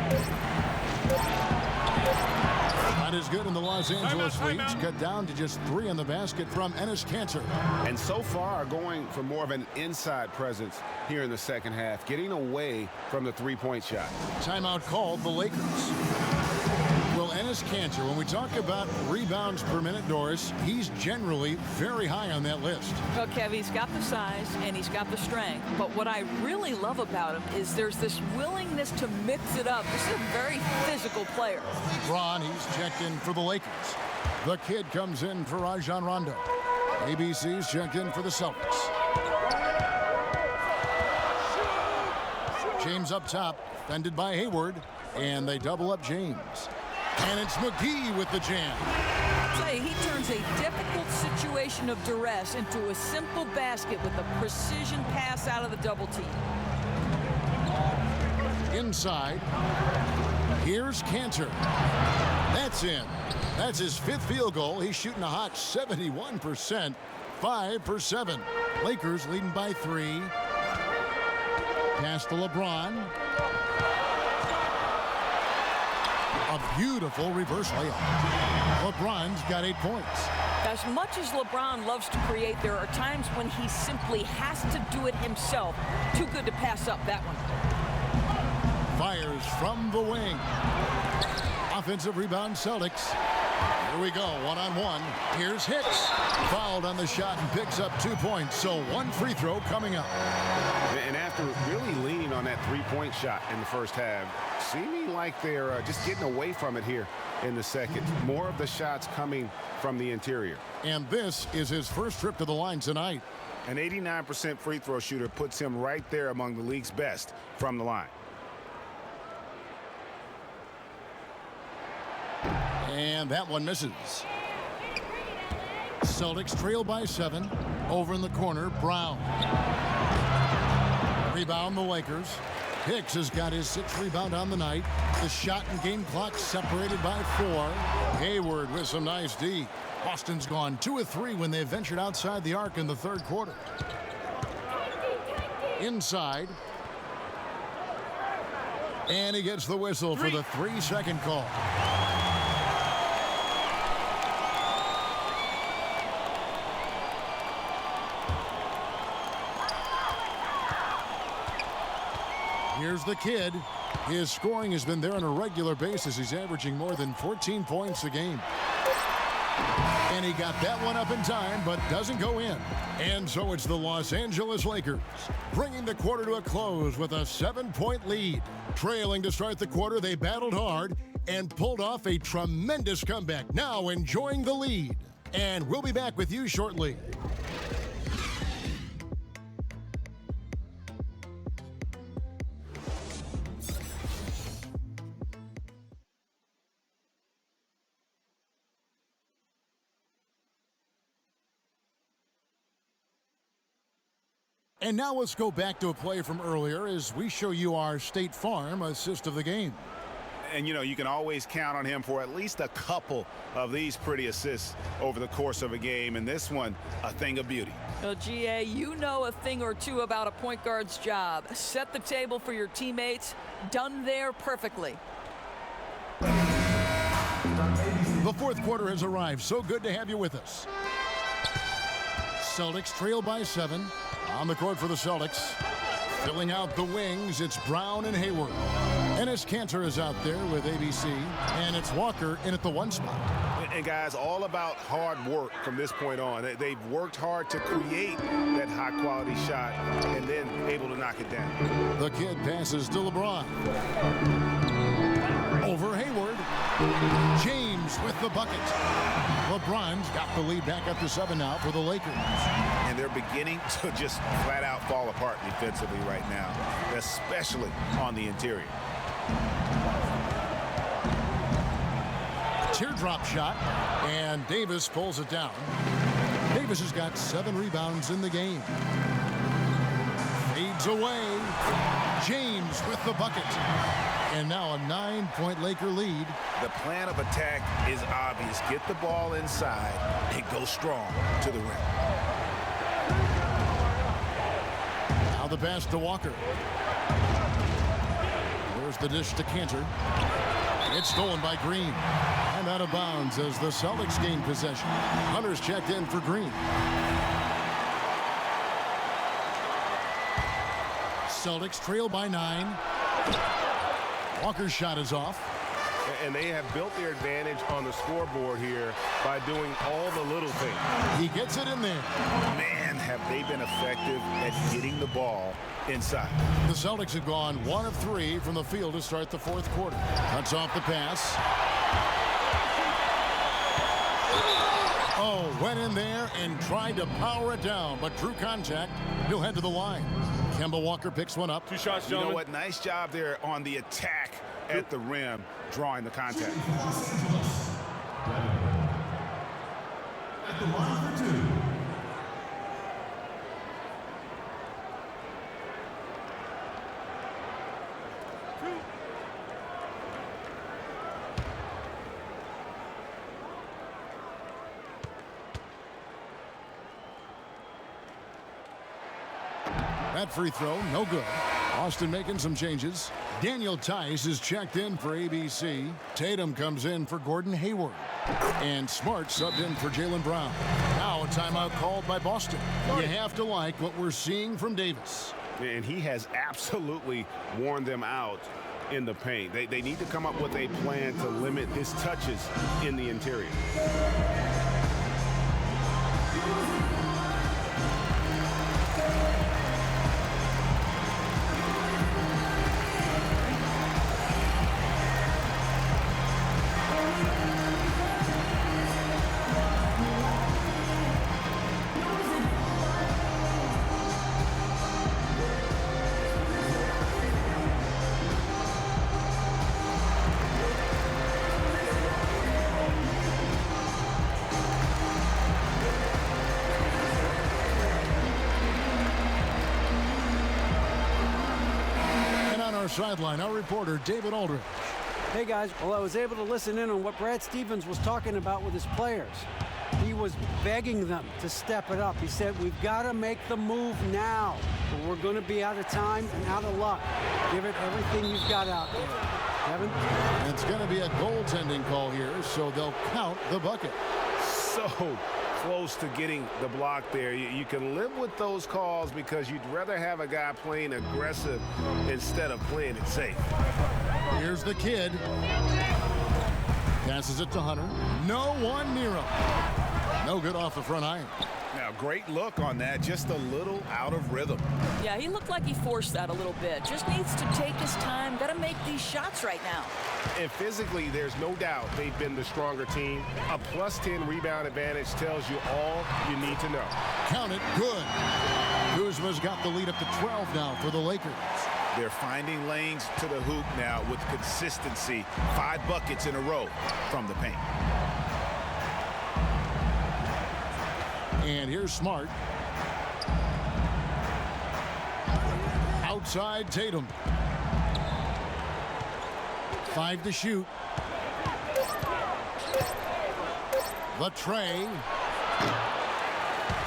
Not as good in the Los Angeles Leagues. Cut down to just 3 in the basket from Enes Kanter. And so far going for more of an inside presence here in the second half, getting away from the three-point shot. Timeout called the Lakers. Well, Enes Kanter, when we talk about rebounds per minute, Doris, he's generally very high on that list. Well, Kev, he's got the size and he's got the strength. But what I really love about him is there's this willingness to mix it up. This is a very physical player. Braun, he's checked in for the Lakers. The kid comes in for Rajon Rondo. ABC's checked in for the Celtics. James up top, defended by Hayward, and they double up James. And it's McGee with the jam. Say, he turns a difficult situation of duress into a simple basket with a precision pass out of the double team. Inside, here's Kanter. That's in. That's his 5th field goal. He's shooting a hot 71%, 5 for 7. Lakers leading by 3. Pass to LeBron. A beautiful reverse layup. LeBron's got 8 points. As much as LeBron loves to create, there are times when he simply has to do it himself. Too good to pass up that one. Fires from the wing. Offensive rebound, Celtics. Here we go, one-on-one. Here's Hicks. Fouled on the shot and picks up 2 points. So 1 free throw coming up. And after really leaning on that three-point shot in the first half, seeming like they're just getting away from it here in the second. More of the shots coming from the interior. And this is his first trip to the line tonight. An 89% free throw shooter puts him right there among the league's best from the line. And that one misses. Celtics trail by 7. Over in the corner, Brown. Rebound the Lakers. Hicks has got his 6th rebound on the night. The shot and game clock separated by 4. Hayward with some nice D. Boston's gone 2 of 3 when they ventured outside the arc in the 3rd quarter. Inside. And he gets the whistle for the 3-second call. Here's the kid. His scoring has been there on a regular basis. He's averaging more than 14 points a game. And he got that one up in time, but doesn't go in. And so it's the Los Angeles Lakers bringing the quarter to a close with a 7-point lead. Trailing to start the quarter, they battled hard and pulled off a tremendous comeback. Now enjoying the lead. And we'll be back with you shortly. And now let's go back to a play from earlier as we show you our State Farm assist of the game. And, you know, you can always count on him for at least a couple of these pretty assists over the course of a game. And this one, a thing of beauty. Well, GA, you know a thing or two about a point guard's job. Set the table for your teammates. Done there perfectly. The 4th quarter has arrived. So good to have you with us. Celtics trail by 7. On the court for the Celtics. Filling out the wings, it's Brown and Hayward. Enes Kanter is out there with ABC. And it's Walker in at the 1 spot. And guys, all about hard work from this point on. They've worked hard to create that high-quality shot and then able to knock it down. The kid passes to LeBron. Over Hayward. James with the bucket. LeBron's got the lead back up to 7 now for the Lakers. And they're beginning to just flat out fall apart defensively right now, especially on the interior. Teardrop shot, and Davis pulls it down. Davis has got 7 rebounds in the game. Fades away. James with the bucket. And now a 9-point Laker lead. The plan of attack is obvious. Get the ball inside and go strong to the rim. Now the pass to Walker. There's the dish to Cantor. It's stolen by Green. And out of bounds as the Celtics gain possession. Hunter's checked in for Green. Celtics trail by 9. Walker's shot is off. And they have built their advantage on the scoreboard here by doing all the little things. He gets it in there. Man, have they been effective at getting the ball inside. The Celtics have gone 1 of 3 from the field to start the 4th quarter. Cuts off the pass. Oh, went in there and tried to power it down, but drew contact. He'll head to the line. Kemba Walker picks one up. 2 shots, You gentlemen. know what? Nice job there on the attack at the rim, drawing the contact. At the line for 2. That free throw, no good. Austin making some changes. Daniel Tice is checked in for ABC. Tatum comes in for Gordon Hayward. And Smart subbed in for Jaylen Brown. Now a timeout called by Boston. You have to like what we're seeing from Davis. And he has absolutely worn them out in the paint. They need to come up with a plan to limit his touches in the interior. Sideline, our reporter David Aldridge. Hey guys, well, I was able to listen in on what Brad Stevens was talking about with his players. He was begging them to step it up. He said, we've got to make the move now, or we're going to be out of time and out of luck. Give it everything you've got out there. Kevin? It's going to be a goaltending call here, so they'll count the bucket. So close to getting the block there. You can live with those calls because you'd rather have a guy playing aggressive instead of playing it safe. Here's the kid. Passes it to Hunter. No one near him. No good off the front iron. Now, great look on that. Just a little out of rhythm. Yeah, he looked like he forced that a little bit. Just needs to take his time. Got to make these shots right now. And physically, there's no doubt they've been the stronger team. A +10 rebound advantage tells you all you need to know. Count it. Good. Kuzma's got the lead up to 12 now for the Lakers. They're finding lanes to the hoop now with consistency. 5 buckets in a row from the paint. And here's Smart. Outside Tatum. 5 to shoot. The tray.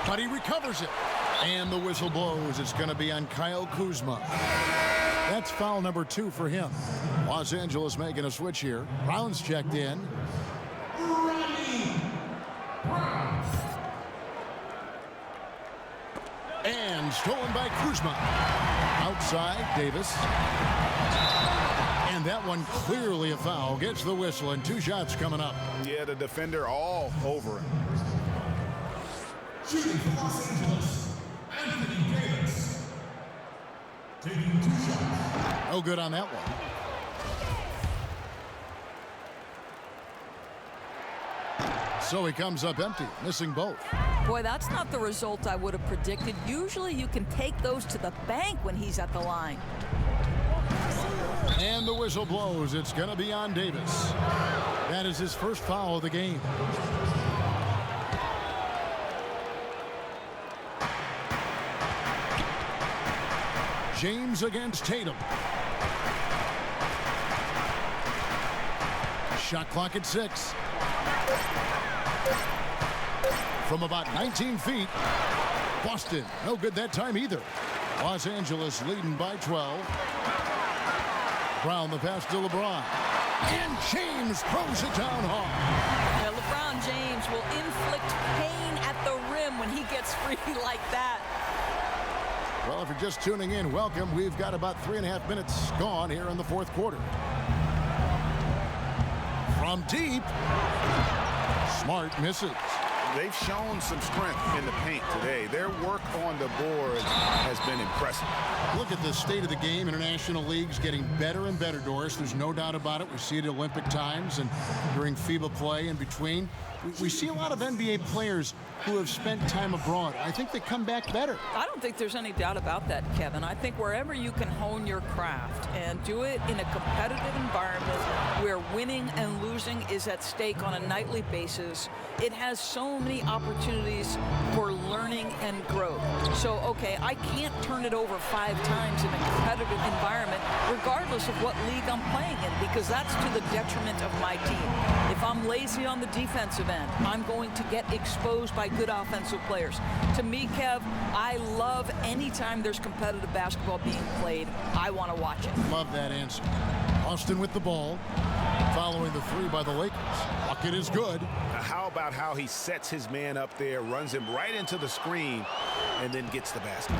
But he recovers it. And the whistle blows. It's going to be on Kyle Kuzma. That's foul number 2 for him. Los Angeles making a switch here. Brown's checked in. And stolen by Kuzma. Outside, Davis. And that one clearly a foul. Gets the whistle and 2 shots coming up. Yeah, the defender all over him. Shooting for Los Angeles, Anthony Davis. Taking 2 shots. No good on that one. So he comes up empty, missing both. Boy, that's not the result I would have predicted. Usually you can take those to the bank when he's at the line. And the whistle blows. It's going to be on Davis. That is his first foul of the game. James against Tatum. Shot clock at 6. From about 19 feet. Boston, no good that time either. Los Angeles leading by 12. Brown the pass to LeBron. And James throws it down hard. Now, LeBron James will inflict pain at the rim when he gets free like that. Well, if you're just tuning in, welcome. We've got about 3.5 minutes gone here in the fourth quarter. From deep, Smart misses. They've shown some strength in the paint today. Their work on the board has been impressive. Look at the state of the game. International leagues getting better and better, Doris. There's no doubt about it. We see it at Olympic times and during FIBA play in between. We see a lot of NBA players who have spent time abroad. I think they come back better. I don't think there's any doubt about that, Kevin. I think wherever you can hone your craft and do it in a competitive environment where winning and losing is at stake on a nightly basis, it has so many opportunities for learning and growth. So, okay, I can't turn it over 5 times in a competitive environment, regardless of what league I'm playing in, because that's to the detriment of my team. If I'm lazy on the defensive end, I'm going to get exposed by good offensive players. To me, Kev, I love any time there's competitive basketball being played. I want to watch it. Love that answer. Austin with the ball, following the 3 by the Lakers. Bucket is good. How about how he sets his man up there, runs him right into the screen, and then gets the basket.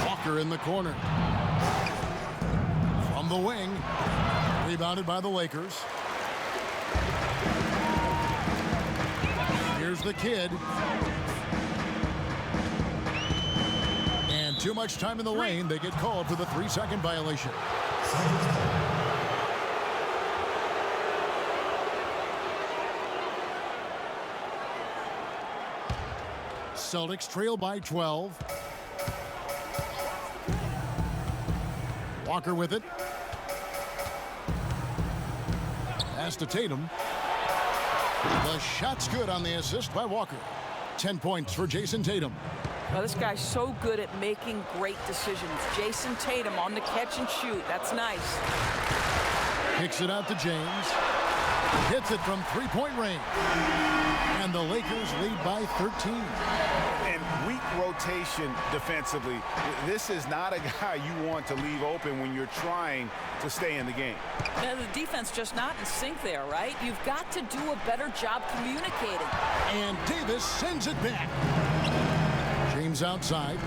Walker in the corner. From the wing. Rebounded by the Lakers. Here's the kid. And too much time in the lane. They get called for the 3-second violation. Celtics trail by 12. Walker with it. Pass to Tatum. The shot's good on the assist by Walker. 10 points for Jason Tatum. Well, this guy's so good at making great decisions. Jason Tatum on the catch and shoot. That's nice. Kicks it out to James. Hits it from 3-point range. And the Lakers lead by 13. And weak rotation defensively. This is not a guy you want to leave open when you're trying to stay in the game. Now, the defense just not in sync there, right? You've got to do a better job communicating. And Davis sends it back. James outside.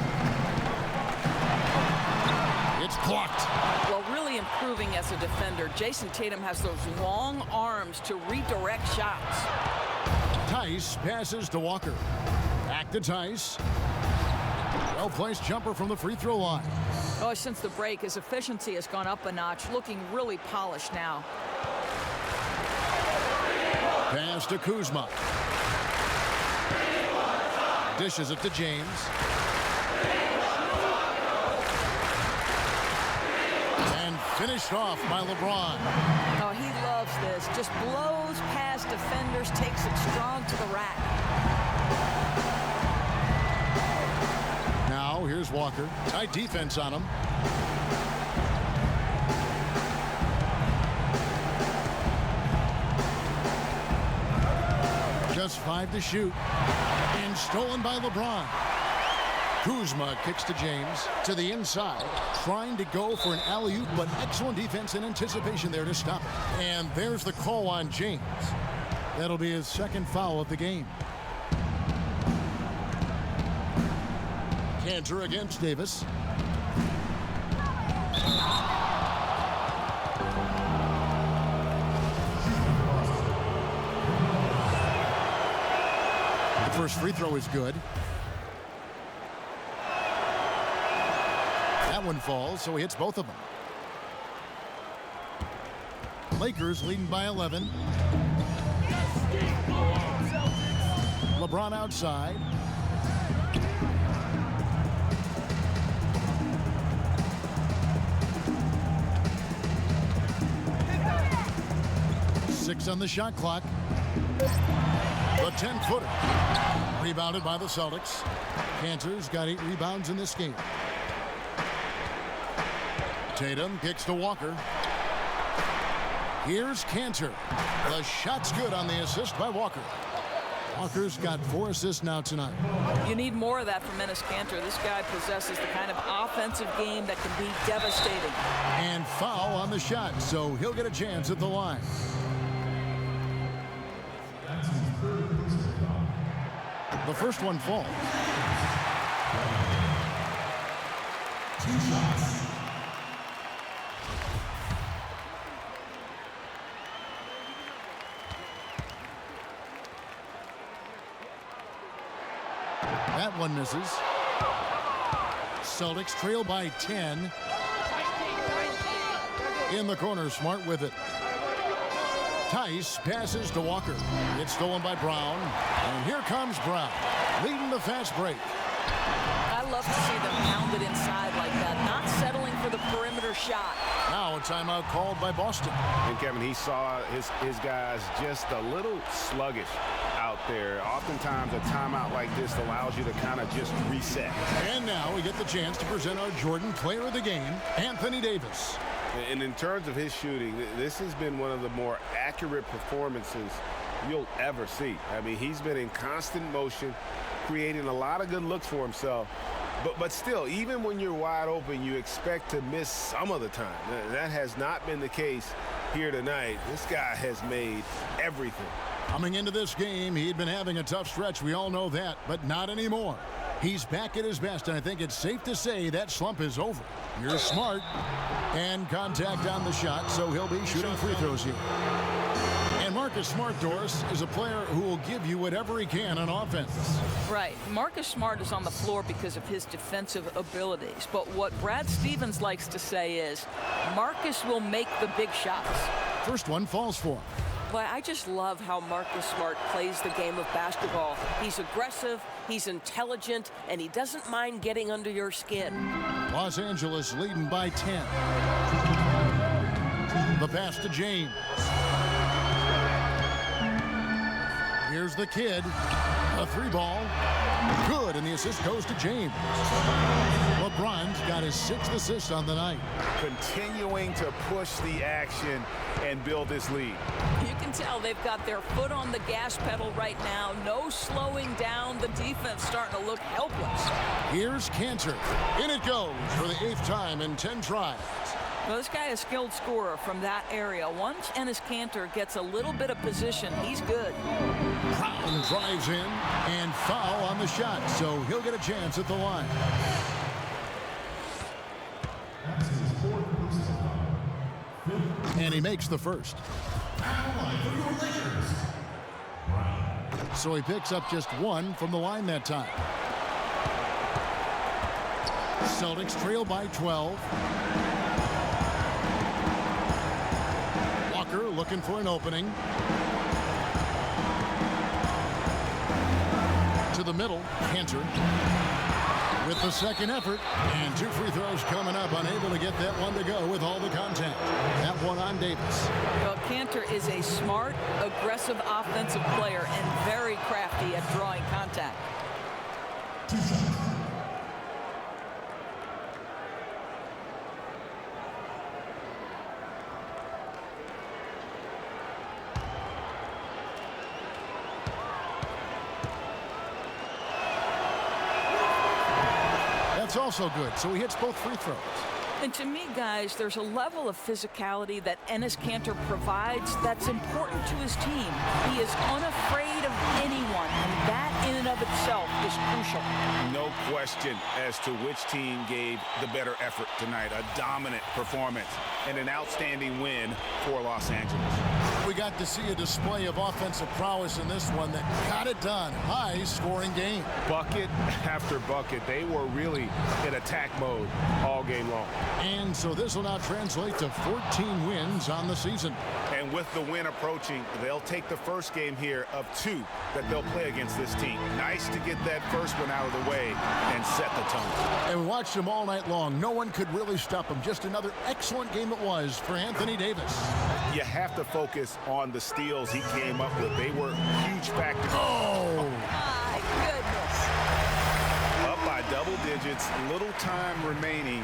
It's blocked. Well, really improving as a defender. Jason Tatum has those long arms to redirect shots. Tice passes to Walker. Back to Tice. Well-placed jumper from the free throw line. Oh, since the break, his efficiency has gone up a notch, looking really polished now. Pass to Kuzma. Dishes it to James. And finished off by LeBron. Oh, he loves this. Just blows past defenders, takes it strong to the rack. Now, here's Walker. Tight defense on him. Just 5 to shoot. And stolen by LeBron. Kuzma kicks to James to the inside, trying to go for an alley-oop, but excellent defense and anticipation there to stop it. And there's the call on James. That'll be his second foul of the game. Cantor against Davis. The first free throw is good. That one falls, so he hits both of them. Lakers leading by 11. LeBron outside. Six on the shot clock. The 10-footer. Rebounded by the Celtics. Kanter's got 8 rebounds in this game. Tatum kicks to Walker. Here's Kanter. The shot's good on the assist by Walker. Walker's got 4 assists now tonight. You need more of that from Enes Kanter. This guy possesses the kind of offensive game that can be devastating. And foul on the shot, so he'll get a chance at the line. The first one falls. 2 shots. That one misses. Celtics trail by 10. In the corner, Smart with it. Tice passes to Walker. It's stolen by Brown. And here comes Brown, leading the fast break. I love to see them pound it inside like that, not settling for the perimeter shot. Now a timeout called by Boston. And Kevin, he saw his guys just a little sluggish out there. Oftentimes a timeout like this allows you to kind of just reset. And now we get the chance to present our Jordan Player of the Game, Anthony Davis. And in terms of his shooting, this has been one of the more accurate performances you'll ever see. I mean, he's been in constant motion, creating a lot of good looks for himself. But still, even when you're wide open, you expect to miss some of the time. That has not been the case here tonight. This guy has made everything. Coming into this game, he'd been having a tough stretch. We all know that, but not anymore. He's back at his best, and I think it's safe to say that slump is over. You're Smart. And contact on the shot, so he'll be shooting free throws here. And Marcus Smart, Doris, is a player who will give you whatever he can on offense. Right. Marcus Smart is on the floor because of his defensive abilities. But what Brad Stevens likes to say is, Marcus will make the big shots. First one falls for him. But I just love how Marcus Smart plays the game of basketball. He's aggressive, he's intelligent, and he doesn't mind getting under your skin. Los Angeles leading by 10. The pass to James. Here's the kid. A 3-ball. Good, and the assist goes to James. LeBron's got his 6th assist on the night. Continuing to push the action and build this lead. You can tell they've got their foot on the gas pedal right now. No slowing down. The defense starting to look helpless. Here's Kanter. In it goes for the 8th time in 10 tries. Well, this guy is a skilled scorer from that area. Once Enes Kanter gets a little bit of position, he's good. Brown drives in and foul on the shot, so he'll get a chance at the line. And he makes the first. So he picks up just 1 from the line that time. Celtics trail by 12. Walker looking for an opening. To the middle, Kanter with the second effort, and 2 free throws coming up, unable to get that one to go with all the contact. That one on Davis. Well, Kanter is a smart, aggressive offensive player and very crafty at drawing contact. That's also good, so he hits both free throws. And to me, guys, there's a level of physicality that Enes Kanter provides that's important to his team. He is unafraid of anyone, and that in and of itself is crucial. No question as to which team gave the better effort tonight. A dominant performance and an outstanding win for Los Angeles. We got to see a display of offensive prowess in this one that got it done. High-scoring game. Bucket after bucket. They were really in attack mode all game long. And so this will now translate to 14 wins on the season. And with the win approaching, they'll take the first game here of 2 that they'll play against this team. Nice to get that first one out of the way and set the tone. And we watched him all night long. No one could really stop him. Just another excellent game it was for Anthony Davis. You have to focus on the steals he came up with. They were huge factors. Oh! My goodness. Up by double digits, little time remaining.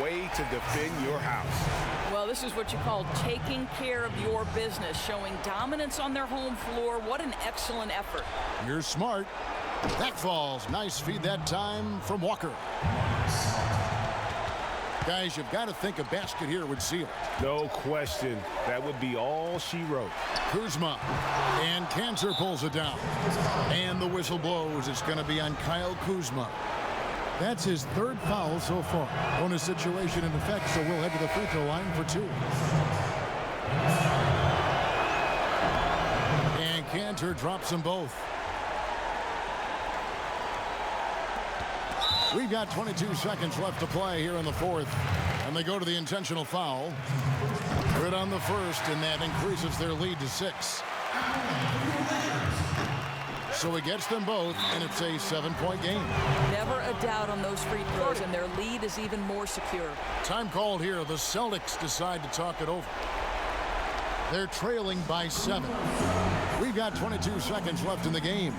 Way to defend your house. Well, this is what you call taking care of your business, showing dominance on their home floor. What an excellent effort. You're smart. That falls. Nice feed that time from Walker. Guys, you've got to think a basket here would seal it. No question. That would be all she wrote. Kuzma. And Cantor pulls it down. And the whistle blows. It's going to be on Kyle Kuzma. That's his 3rd foul so far. Bonus situation in effect, so we'll head to the free throw line for 2. And Cantor drops them both. We've got 22 seconds left to play here in the 4th. And they go to the intentional foul. Good on the first, and that increases their lead to 6. So he gets them both, and it's a 7-point game. Never a doubt on those free throws, and their lead is even more secure. Time called here. The Celtics decide to talk it over. They're trailing by 7. We've got 22 seconds left in the game.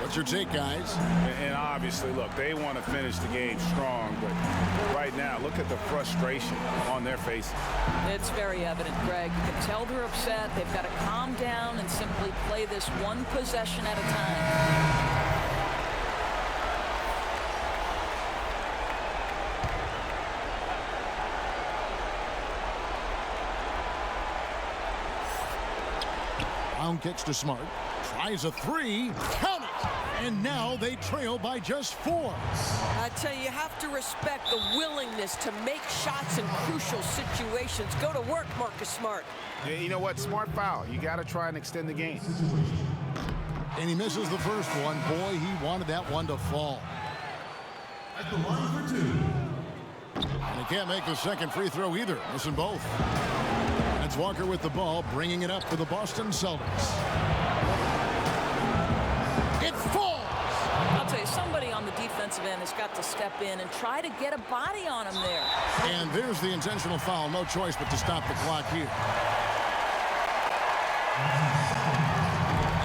What's your take, guys? And obviously, look, they want to finish the game strong, but right now, look at the frustration on their faces. It's very evident, Greg. You can tell they're upset. They've got to calm down and simply play this one possession at a time. Brown kicks to Smart. Tries a 3. Count it! And now they trail by just 4. I tell you have to respect the willingness to make shots in crucial situations. Go to work, Marcus Smart. Yeah, you know what? Smart foul. You got to try and extend the game. And he misses the first one. Boy, he wanted that one to fall. At the line for 2. And he can't make the second free throw either. Missing both. It's Walker with the ball, bringing it up for the Boston Celtics. It falls! I'll tell you, somebody on the defensive end has got to step in and try to get a body on him there. And there's the intentional foul. No choice but to stop the clock here.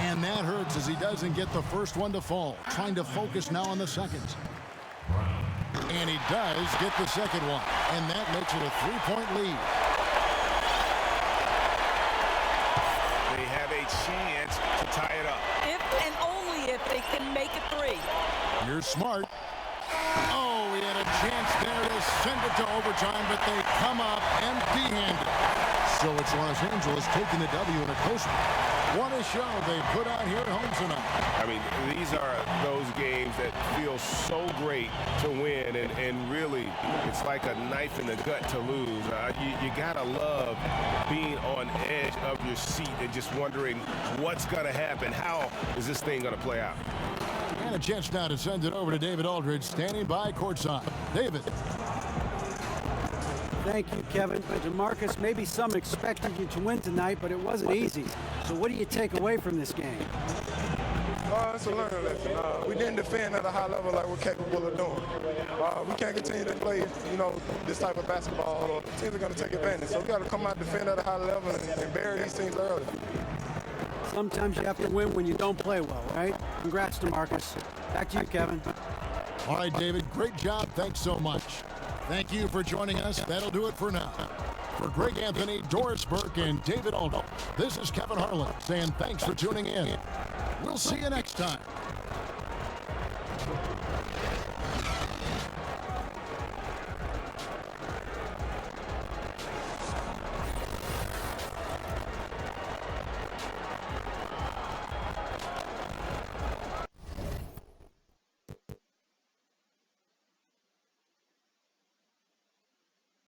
And that hurts as he doesn't get the first one to fall. Trying to focus now on the second. And he does get the second one. And that makes it a 3-point lead. They have a chance to tie it up. If and only if they can make it 3. You're smart. Oh, he had a chance there to send it to overtime, but they come up empty-handed. So it's Los Angeles taking the W in a close one. What a show they put on here at home tonight. I mean, these are those games that feel so great to win, and really, it's like a knife in the gut to lose. You gotta love being on edge of your seat and just wondering what's gonna happen. How is this thing gonna play out? And a chance now to send it over to David Aldridge, standing by courtside. David. Thank you, Kevin. DeMarcus, maybe some expected you to win tonight, but it wasn't easy. So what do you take away from this game? It's a learning lesson. We didn't defend at a high level like we're capable of doing. We can't continue to play, this type of basketball, or teams are going to take advantage. So we got to come out and defend at a high level and bury these teams early. Sometimes you have to win when you don't play well, right? Congrats, DeMarcus. Back to you, Kevin. All right, David, great job. Thanks so much. Thank you for joining us. That'll do it for now. For Greg Anthony, Doris Burke, and David Aldridge, this is Kevin Harlan saying thanks for tuning in. We'll see you next time.